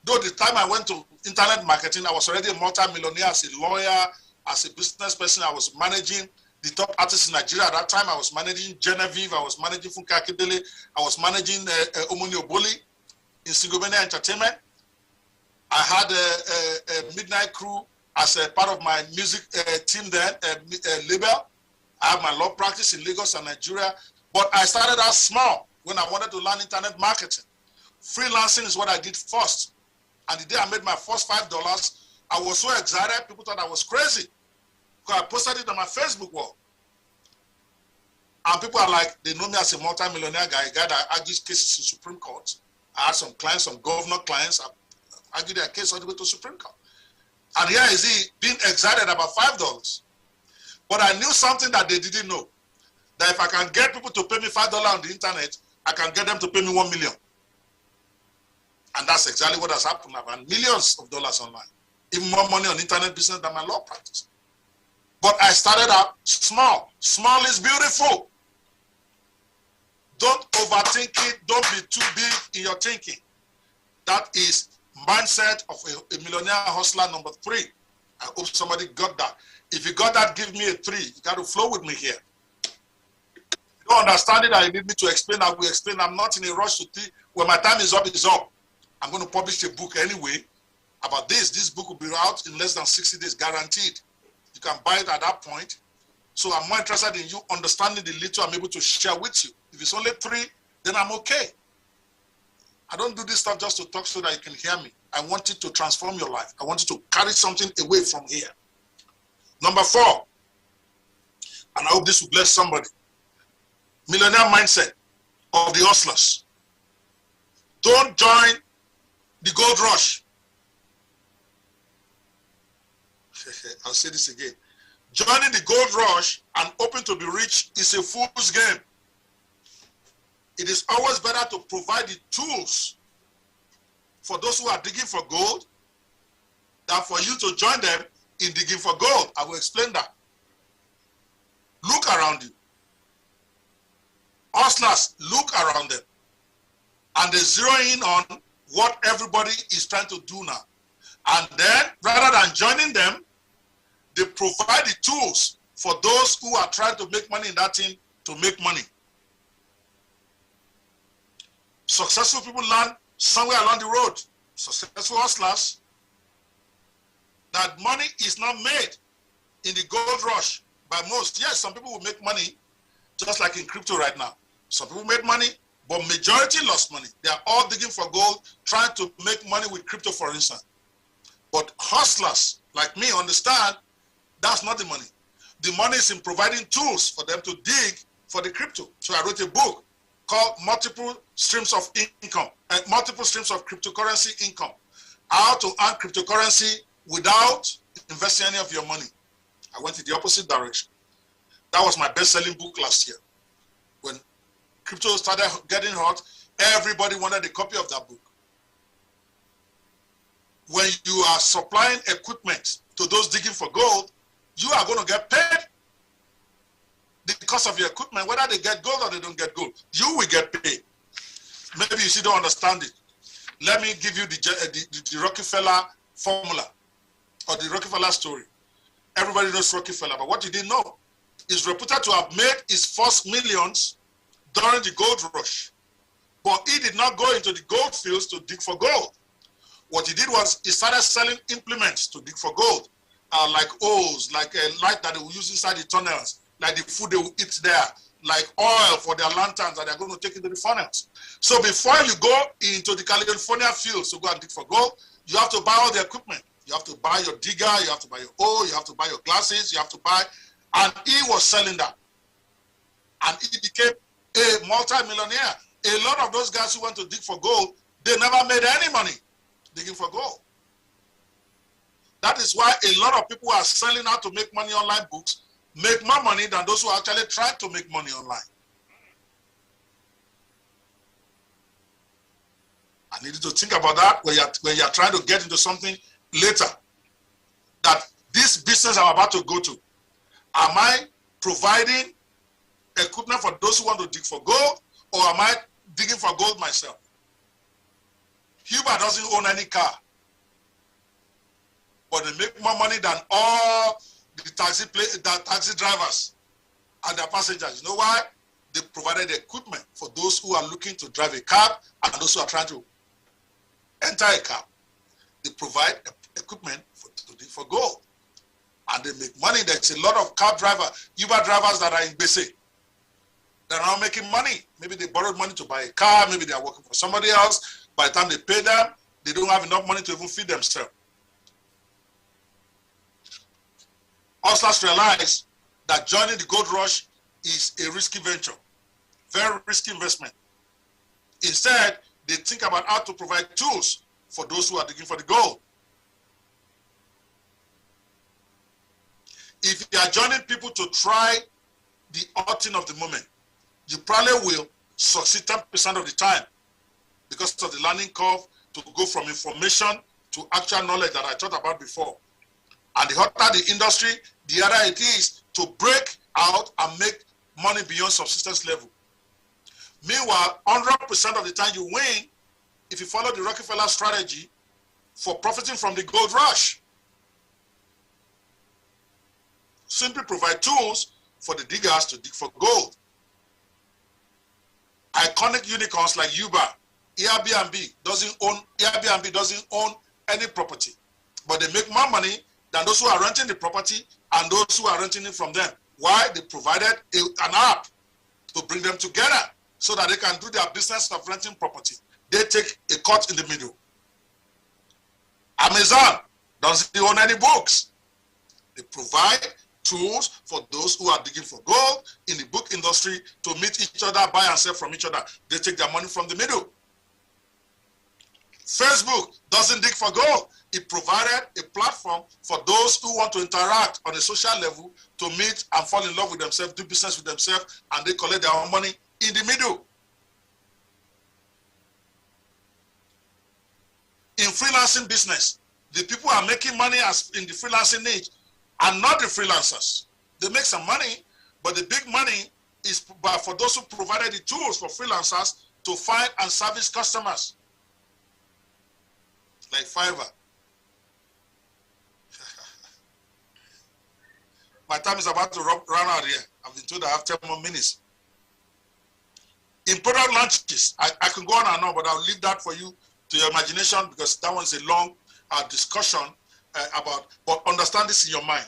Though the time I went to internet marketing, I was already a multi-millionaire as a lawyer, as a business person. I was managing the top artists in Nigeria. At that time, I was managing Genevieve, I was managing Funke Akindele, I was managing Omoni Oboli in Singomania Entertainment. I had a Midnight Crew as a part of my music team then, label. I have my law practice in Lagos and Nigeria. But I started out small when I wanted to learn internet marketing. Freelancing is what I did first. And the day I made my first $5, I was so excited, people thought I was crazy. Because I posted it on my Facebook wall. And people are like, they know me as a multi-millionaire guy, a guy that argues cases in Supreme Court. I had some clients, some governor clients, I argued their case all the way to Supreme Court. And here is he being excited about $5. But I knew something that they didn't know. That if I can get people to pay me $5 on the internet, I can get them to pay me $1 million. And that's exactly what has happened. I've had millions of dollars online. Even more money on internet business than my law practice. But I started out small. Small is beautiful. Don't overthink it. Don't be too big in your thinking. That is mindset of a millionaire hustler number 3. I hope somebody got that. If you got that, give me a 3. You got to flow with me here. If you don't understand it, I need me to explain. I will explain. I'm not in a rush to think. When my time is up, it's up. I'm going to publish a book anyway about this. This book will be out in less than 60 days, guaranteed. You can buy it at that point. So I'm more interested in you understanding the little I'm able to share with you. If it's only 3, then I'm okay. I don't do this stuff just to talk so that you can hear me. I want it to transform your life. I want you to carry something away from here. Number 4, and I hope this will bless somebody. Millionaire mindset of the hustlers. Don't join the gold rush. I'll say this again. Joining the gold rush and hoping to be rich is a fool's game. It is always better to provide the tools for those who are digging for gold than for you to join them in digging for gold. I will explain that. Look around you. Hustlers, look around them. And they zero in on what everybody is trying to do now. And then, rather than joining them, they provide the tools for those who are trying to make money in that thing to make money. Successful people learn somewhere along the road. Successful hustlers, that money is not made in the gold rush by most. Yes, some people will make money, just like in crypto right now. Some people made money, but majority lost money. They are all digging for gold, trying to make money with crypto, for instance. But hustlers like me understand that's not the money. The money is in providing tools for them to dig for the crypto. So I wrote a book called Multiple Streams of Income, Multiple Streams of Cryptocurrency Income. How to earn cryptocurrency without investing any of your money. I went in the opposite direction. That was my best-selling book last year. When crypto started getting hot, everybody wanted a copy of that book. When you are supplying equipment to those digging for gold, you are going to get paid because of your equipment, whether they get gold or they don't get gold. You will get paid. Maybe you still don't understand it. Let me give you the Rockefeller formula or the Rockefeller story. Everybody knows Rockefeller, but what you didn't know is reputed to have made his first millions during the gold rush. But he did not go into the gold fields to dig for gold. What he did was he started selling implements to dig for gold, like O's, like a light that they will use inside the tunnels, like the food they will eat there, like oil for their lanterns that they're going to take into the funnels. So before you go into the California fields to go and dig for gold, you have to buy all the equipment. You have to buy your digger, you have to buy your O, you have to buy your glasses, you have to buy, and he was selling that. And he became a multi-millionaire. A lot of those guys who went to dig for gold, they never made any money digging for gold. That is why a lot of people who are selling out to make money online books make more money than those who actually tried to make money online. I need you to think about that when you're trying to get into something later. That this business I'm about to go to, am I providing equipment for those who want to dig for gold, or am I digging for gold myself? Huber doesn't own any car, but they make more money than all the taxi drivers and their passengers. You know why? They provided equipment for those who are looking to drive a cab and those who are trying to enter a cab. They provide equipment to dig for gold, and they make money. There's a lot of cab drivers, Uber drivers that are in Bese. They're not making money. Maybe they borrowed money to buy a car. Maybe they are working for somebody else. By the time they pay them, they don't have enough money to even feed themselves. Hustlers realize that joining the gold rush is a risky venture, very risky investment. Instead, they think about how to provide tools for those who are digging for the gold. If you are joining people to try the outing of the moment, you probably will succeed 10% of the time because of the learning curve to go from information to actual knowledge that I talked about before. And the hotter the industry, the harder it is to break out and make money beyond subsistence level. Meanwhile, 100% of the time you win if you follow the Rockefeller strategy for profiting from the gold rush. Simply provide tools for the diggers to dig for gold. Iconic unicorns like Uber, Airbnb doesn't own any property, but they make more money than those who are renting the property and those who are renting it from them. Why? They provided an app to bring them together so that they can do their business of renting property. They take a cut in the middle. Amazon doesn't own any books. They provide tools for those who are digging for gold in the book industry to meet each other, buy and sell from each other. They take their money from the middle. Facebook doesn't dig for gold. It provided a platform for those who want to interact on a social level to meet and fall in love with themselves, do business with themselves, and they collect their own money in the middle. In freelancing business, the people who are making money as in the freelancing niche are not the freelancers. They make some money, but the big money is for those who provided the tools for freelancers to find and service customers. Like Fiverr. My time is about to run out here. I've been told I have 10 more minutes. In product launches, I can go on and on, but I'll leave that for you to your imagination because that one's a long discussion about, but understand this in your mind.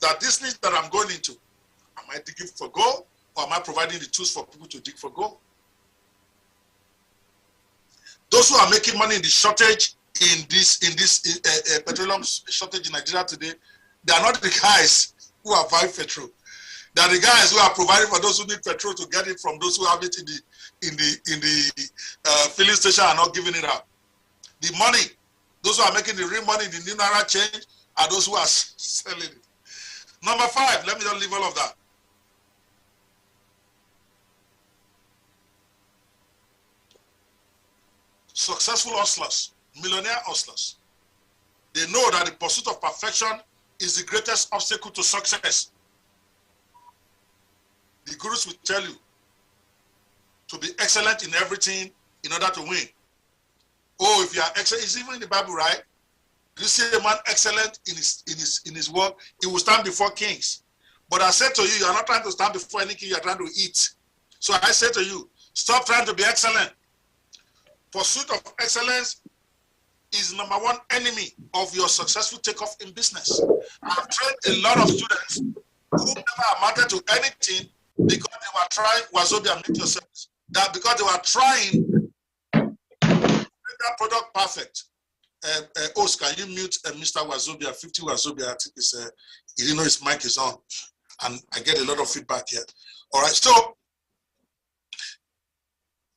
That this niche that I'm going into, am I digging for gold or am I providing the tools for people to dig for gold? Those who are making money in the shortage, in this petroleum shortage in Nigeria today, they are not the guys who are buying petrol. They are the guys who are providing for those who need petrol to get it from those who have it in the filling station and not giving it out. The money, those who are making the real money, the new naira change, are those who are selling it. Number 5, let me not leave all of that. Successful hustlers, millionaire hustlers, they know that the pursuit of perfection is the greatest obstacle to success. The gurus will tell you to be excellent in everything in order to win. Oh, if you are excellent, it's even in the Bible, right? You see a man excellent in his work, he will stand before kings. But I said to you, you are not trying to stand before any king, you are trying to eat. So I say to you, stop trying to be excellent. Pursuit of excellence is number one enemy of your successful takeoff in business. I've trained a lot of students who never amounted to anything because they were trying Wazobia Make Yourselves. That because they were trying to make that product perfect. Oscar, you mute Mr. Wazobia, 50 Wazobia. I think it's he didn't know his mic is on, and I get a lot of feedback here. All right, so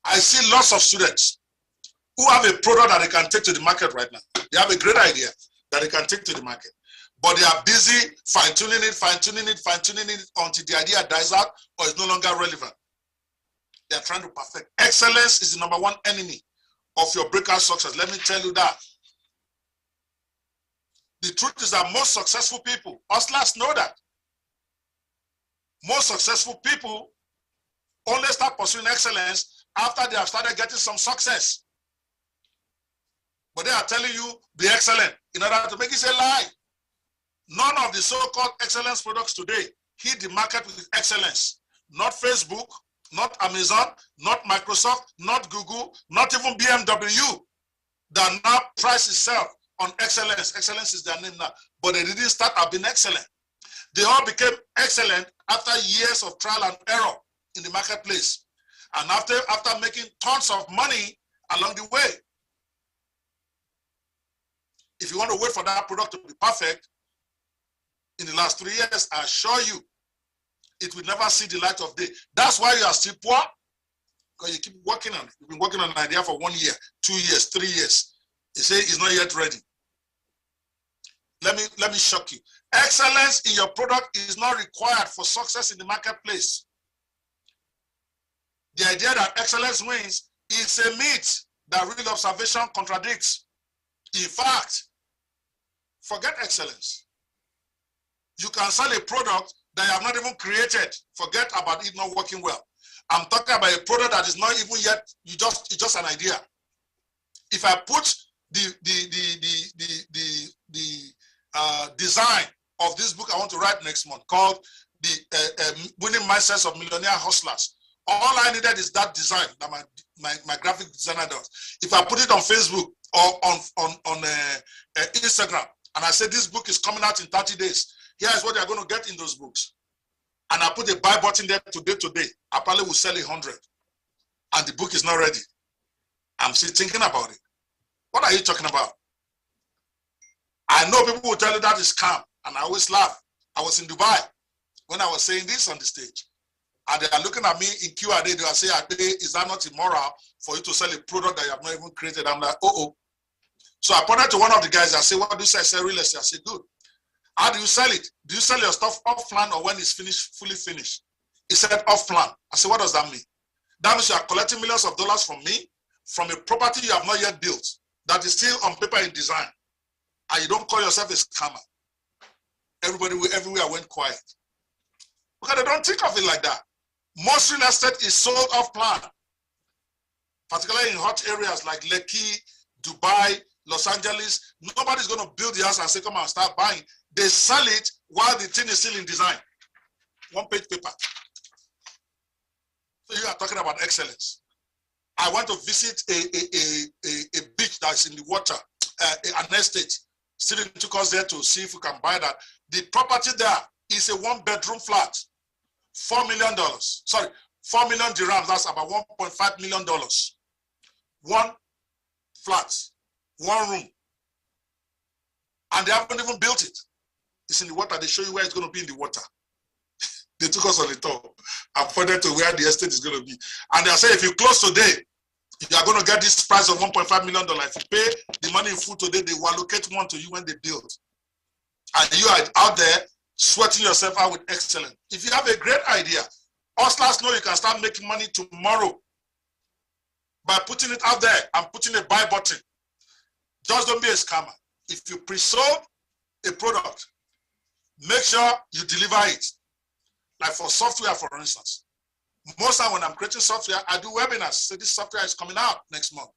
I see lots of students who have a product that they can take to the market right now. They have a great idea that they can take to the market, but they are busy fine-tuning it until the idea dies out or is no longer relevant. They are trying to perfect. Excellence is the number one enemy of your breakout success. Let me tell you that. The truth is that most successful people, hustlers know that. Most successful people only start pursuing excellence after they have started getting some success. But they are telling you, be excellent in order to make it a lie. None of the so-called excellence products today hit the market with excellence. Not Facebook, not Amazon, not Microsoft, not Google, not even BMW that now price itself on excellence. Excellence is their name now. But they didn't start out being excellent. They all became excellent after years of trial and error in the marketplace. And after making tons of money along the way. If you want to wait for that product to be perfect, in the last 3 years, I assure you, it will never see the light of day. That's why you are still poor, because you keep working on it. You've been working on an idea for 1 year, 2 years, 3 years. You say it's not yet ready. Let me shock you. Excellence in your product is not required for success in the marketplace. The idea that excellence wins is a myth that real observation contradicts. In fact, forget excellence. You can sell a product that you have not even created. Forget about it not working well. I'm talking about a product that is not even yet, it's just an idea. If I put the design of this book I want to write next month called The Winning Mindsets of Millionaire Hustlers, all I needed is that design that my graphic designer does. If I put it on Facebook or on Instagram, and I say this book is coming out in 30 days, here's what you're going to get in those books. And I put a buy button there today, I probably will sell 100. And the book is not ready. I'm still thinking about it. What are you talking about? I know people will tell you that is scam, and I always laugh. I was in Dubai when I was saying this on the stage. And they are looking at me in Q&A, they will say, is that not immoral for you to sell a product that you have not even created? I'm like, oh. So I pointed to one of the guys, I say, what do you say? I say, real estate. I say, good. How do you sell it? Do you sell your stuff off plan or when it's finished, fully finished? He said off plan. I said, what does that mean? That means you are collecting millions of dollars from me, from a property you have not yet built, that is still on paper in design. And you don't call yourself a scammer. Everybody everywhere went quiet. Because they don't think of it like that. Most real estate is sold off plan, particularly in hot areas like Lekki, Dubai, Los Angeles. Nobody's going to build the house and say, come and start buying. They sell it while the thing is still in design. One-page paper. So you are talking about excellence. I went to visit a beach that's in the water, an estate. Student took us there to see if we can buy that. The property there is a one-bedroom flat. $4 million. Sorry, 4 million dirhams. That's about $1.5 million. One flat, one room. And they haven't even built it. It's in the water. They show you where it's going to be in the water. They took us on the tour and pointed to where the estate is going to be. And they say, if you close today, you are going to get this price of $1.5 million. If you pay the money in full today, they will allocate one to you when they build. And you are out there sweating yourself out with excellence. If you have a great idea, hustlers know you can start making money tomorrow by putting it out there and putting a buy button. Just don't be a scammer. If you pre-sold a product, make sure you deliver it. Like for software, for instance. Most time when I'm creating software, I do webinars. So this software is coming out next month.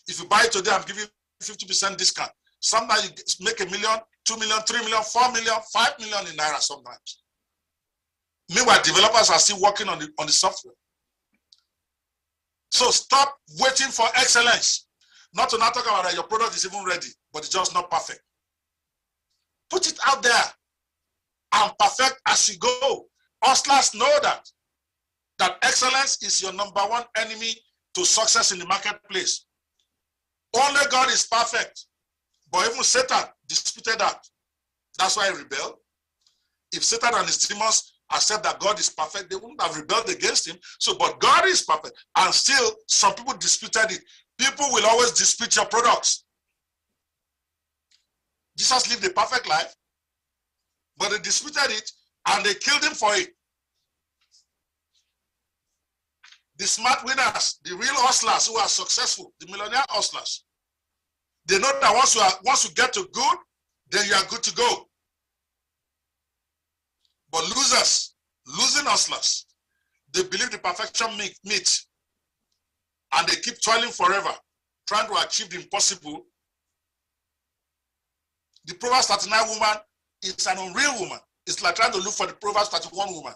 If you buy it today, I'm giving you 50% discount. Sometimes you make $1 million, 2 million, 3 million, 4 million, 5 million in Naira sometimes. Meanwhile, developers are still working on the software. So stop waiting for excellence. Not to not talk about that your product is even ready, but it's just not perfect. Put it out there and perfect as you go. Hustlers know that excellence is your #1 enemy to success in the marketplace. Only God is perfect. But even Satan disputed that. That's why he rebelled. If Satan and his demons accept that God is perfect, they wouldn't have rebelled against him. So, but God is perfect. And still, some people disputed it. People will always dispute your products. Jesus lived a perfect life, but they disputed it and they killed him for it. The smart winners, the real hustlers who are successful, the millionaire hustlers, they know that once you get to good, then you are good to go. But losers, losing hustlers, they believe the perfection meet, and they keep toiling forever, trying to achieve the impossible. The Proverbs 39 woman is an unreal woman. It's like trying to look for the Proverbs 31 woman.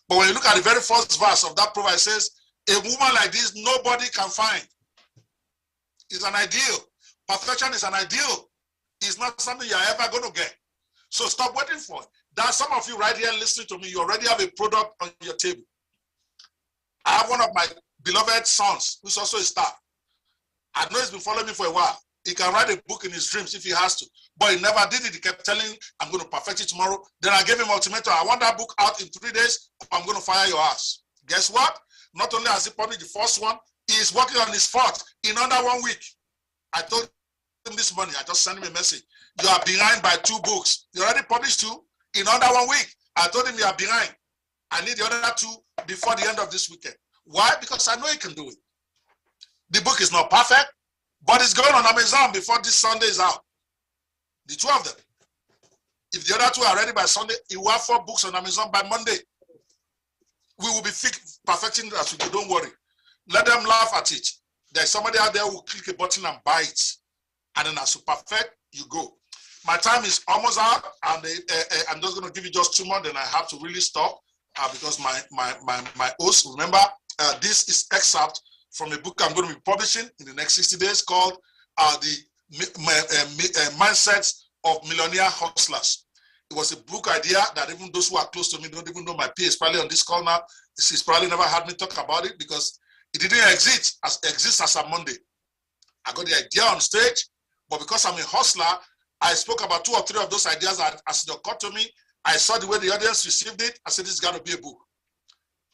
But when you look at the very first verse of that proverb, it says, a woman like this, nobody can find. It's an ideal. Perfection is an ideal. It's not something you're ever going to get. So stop waiting for it. There are some of you right here listening to me, you already have a product on your table. I have one of my beloved sons, who's also a star. I know he's been following me for a while. He can write a book in his dreams if he has to. But he never did it. He kept telling me, I'm going to perfect it tomorrow. Then I gave him an ultimatum. I want that book out in 3 days, or I'm going to fire your ass. Guess what? Not only has he published the first one, he is working on his fourth in under 1 week. I told him this morning, I just sent him a message. You are behind by 2 books. You already published 2 in under 1 week. I told him you are behind. I need the other 2 before the end of this weekend. Why? Because I know he can do it. The book is not perfect, but it's going on Amazon before this Sunday is out. The 2 of them. If the other 2 are ready by Sunday, he will have 4 books on Amazon by Monday. We will be perfecting that as we go. Don't worry. Let them laugh at it. There's somebody out there who will click a button and buy it. And then as you perfect, you go. My time is almost out, and I'm just going to give you just 2 more, then I have to really stop because my host, remember, this is excerpt from a book I'm going to be publishing in the next 60 days called The Mindsets of Millionaire Hustlers. It was a book idea that even those who are close to me don't even know. My PA is probably on this call now. She's probably never heard me talk about it because it didn't exist as a Monday. I got the idea on stage, but because I'm a hustler, I spoke about 2 or 3 of those ideas as it occurred to me. I saw the way the audience received it. I said, this is going to be a book.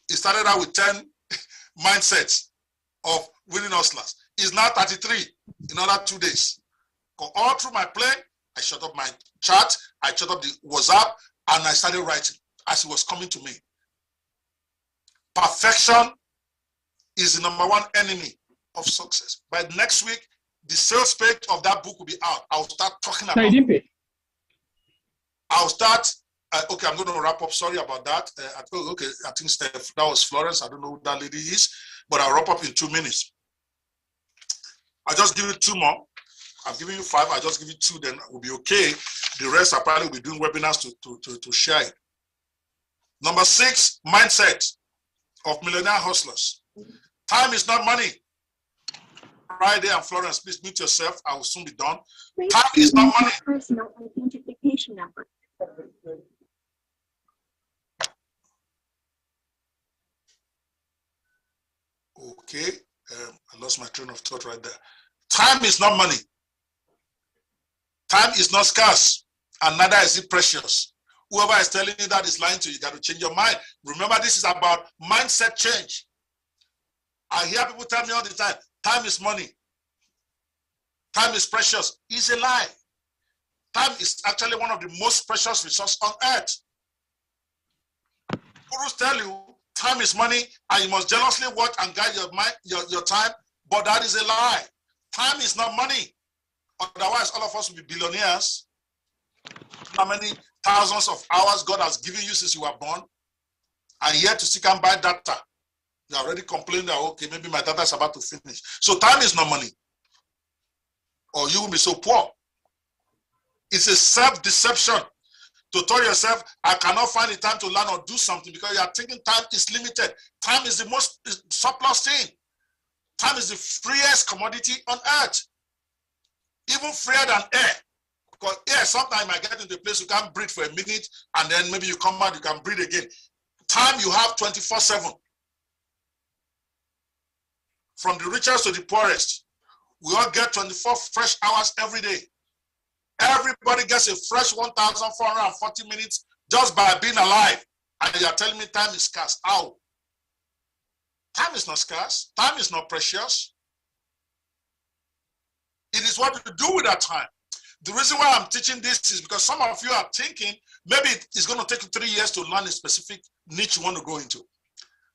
It started out with 10 mindsets of winning hustlers. It's now 33 in another 2 days. All through my plane, I shut up my chat, I shut up the WhatsApp, and I started writing as it was coming to me. Perfection is the #1 enemy of success. By next week, the sales page of that book will be out. I'll start talking about it. I'll start, okay, I'm going to wrap up. Sorry about that. Okay, I think Steph, that was Florence. I don't know who that lady is, but I'll wrap up in 2 minutes. I'll just give you 2 more. I've given you 5. I'll just give you 2, then we'll be okay. The rest, I probably will be doing webinars to share it. Number 6, mindset of millionaire hustlers. Time is not money. Friday and Florence, please mute yourself. I will soon be done. Time is not money. Personal identification number. Okay, I lost my train of thought right there. Time is not money. Time is not scarce, and neither is it precious. Whoever is telling you that is lying to you. You got to change your mind. Remember, this is about mindset change. I hear people tell me all the time, time is money. Time is precious. It's a lie. Time is actually one of the most precious resources on earth. Gurus tell you time is money and you must jealously watch and guide your mind, your time, but that is a lie. Time is not money. Otherwise, all of us will be billionaires. How many thousands of hours God has given you since you were born, and yet to seek and buy data. You already complained that, okay, maybe my data is about to finish. So time is not money. or you will be so poor. It's a self-deception to tell yourself, I cannot find the time to learn or do something because you are thinking time is limited. Time is the most surplus thing. Time is the freest commodity on earth. Even freer than air. Because air, sometimes you might get into a place you can't breathe for a minute, and then maybe you come out, you can breathe again. Time you have 24/7. From the richest to the poorest, we all get 24 fresh hours every day. Everybody gets a fresh 1,440 minutes just by being alive. And you are telling me time is scarce. How? Time is not scarce. Time is not precious. It is what you do with that time. The reason why I'm teaching this is because some of you are thinking maybe it's going to take you 3 years to learn a specific niche you want to go into.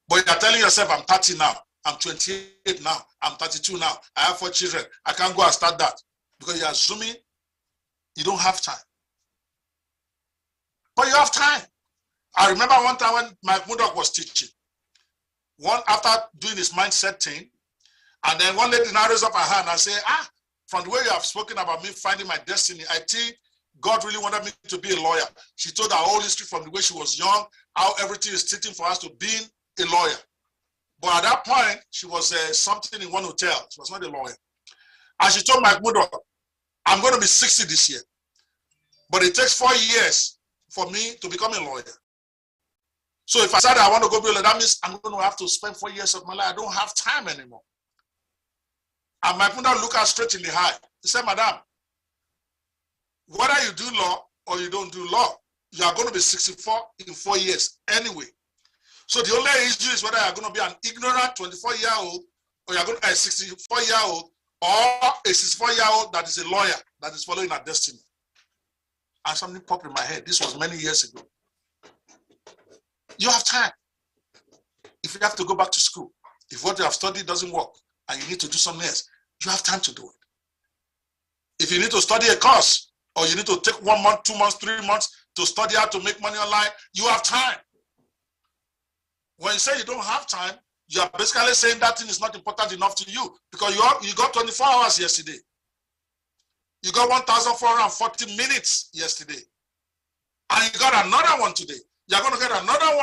But you're telling yourself, I'm 30 now, I'm 28 now, I'm 32 now, I have 4 children, I can't go and start that. Because you're assuming you don't have time. But you have time. I remember one time when Mike Murdoch was teaching, after doing his mindset thing, and then one lady now raised up her hand and said, from the way you have spoken about me finding my destiny, I think God really wanted me to be a lawyer. She told her whole history from the way she was young, how everything is sitting for us to being a lawyer. But at that point, she was something in one hotel. She was not a lawyer. And she told Mike Murdoch, I'm going to be 60 this year. But it takes 4 years for me to become a lawyer. So if I decide I want to go be a lawyer, that means I'm going to have to spend 4 years of my life. I don't have time anymore. And Mike Murdoch looked her straight in the eye. He said, Madam, whether you do law or you don't do law, you are going to be 64 in 4 years anyway. So the only issue is whether you're going to be an ignorant 24-year-old or you're going to be a 64-year-old or a 64-year-old that is a lawyer that is following her destiny. And something popped in my head. This was many years ago. You have time. If you have to go back to school, if what you have studied doesn't work and you need to do something else, you have time to do it. If you need to study a course or you need to take 1 month, 2 months, 3 months to study how to make money online, you have time. When you say you don't have time, you are basically saying that thing is not important enough to you because you got 24 hours yesterday. You got 1,440 minutes yesterday. And you got another one today. You're going to get another one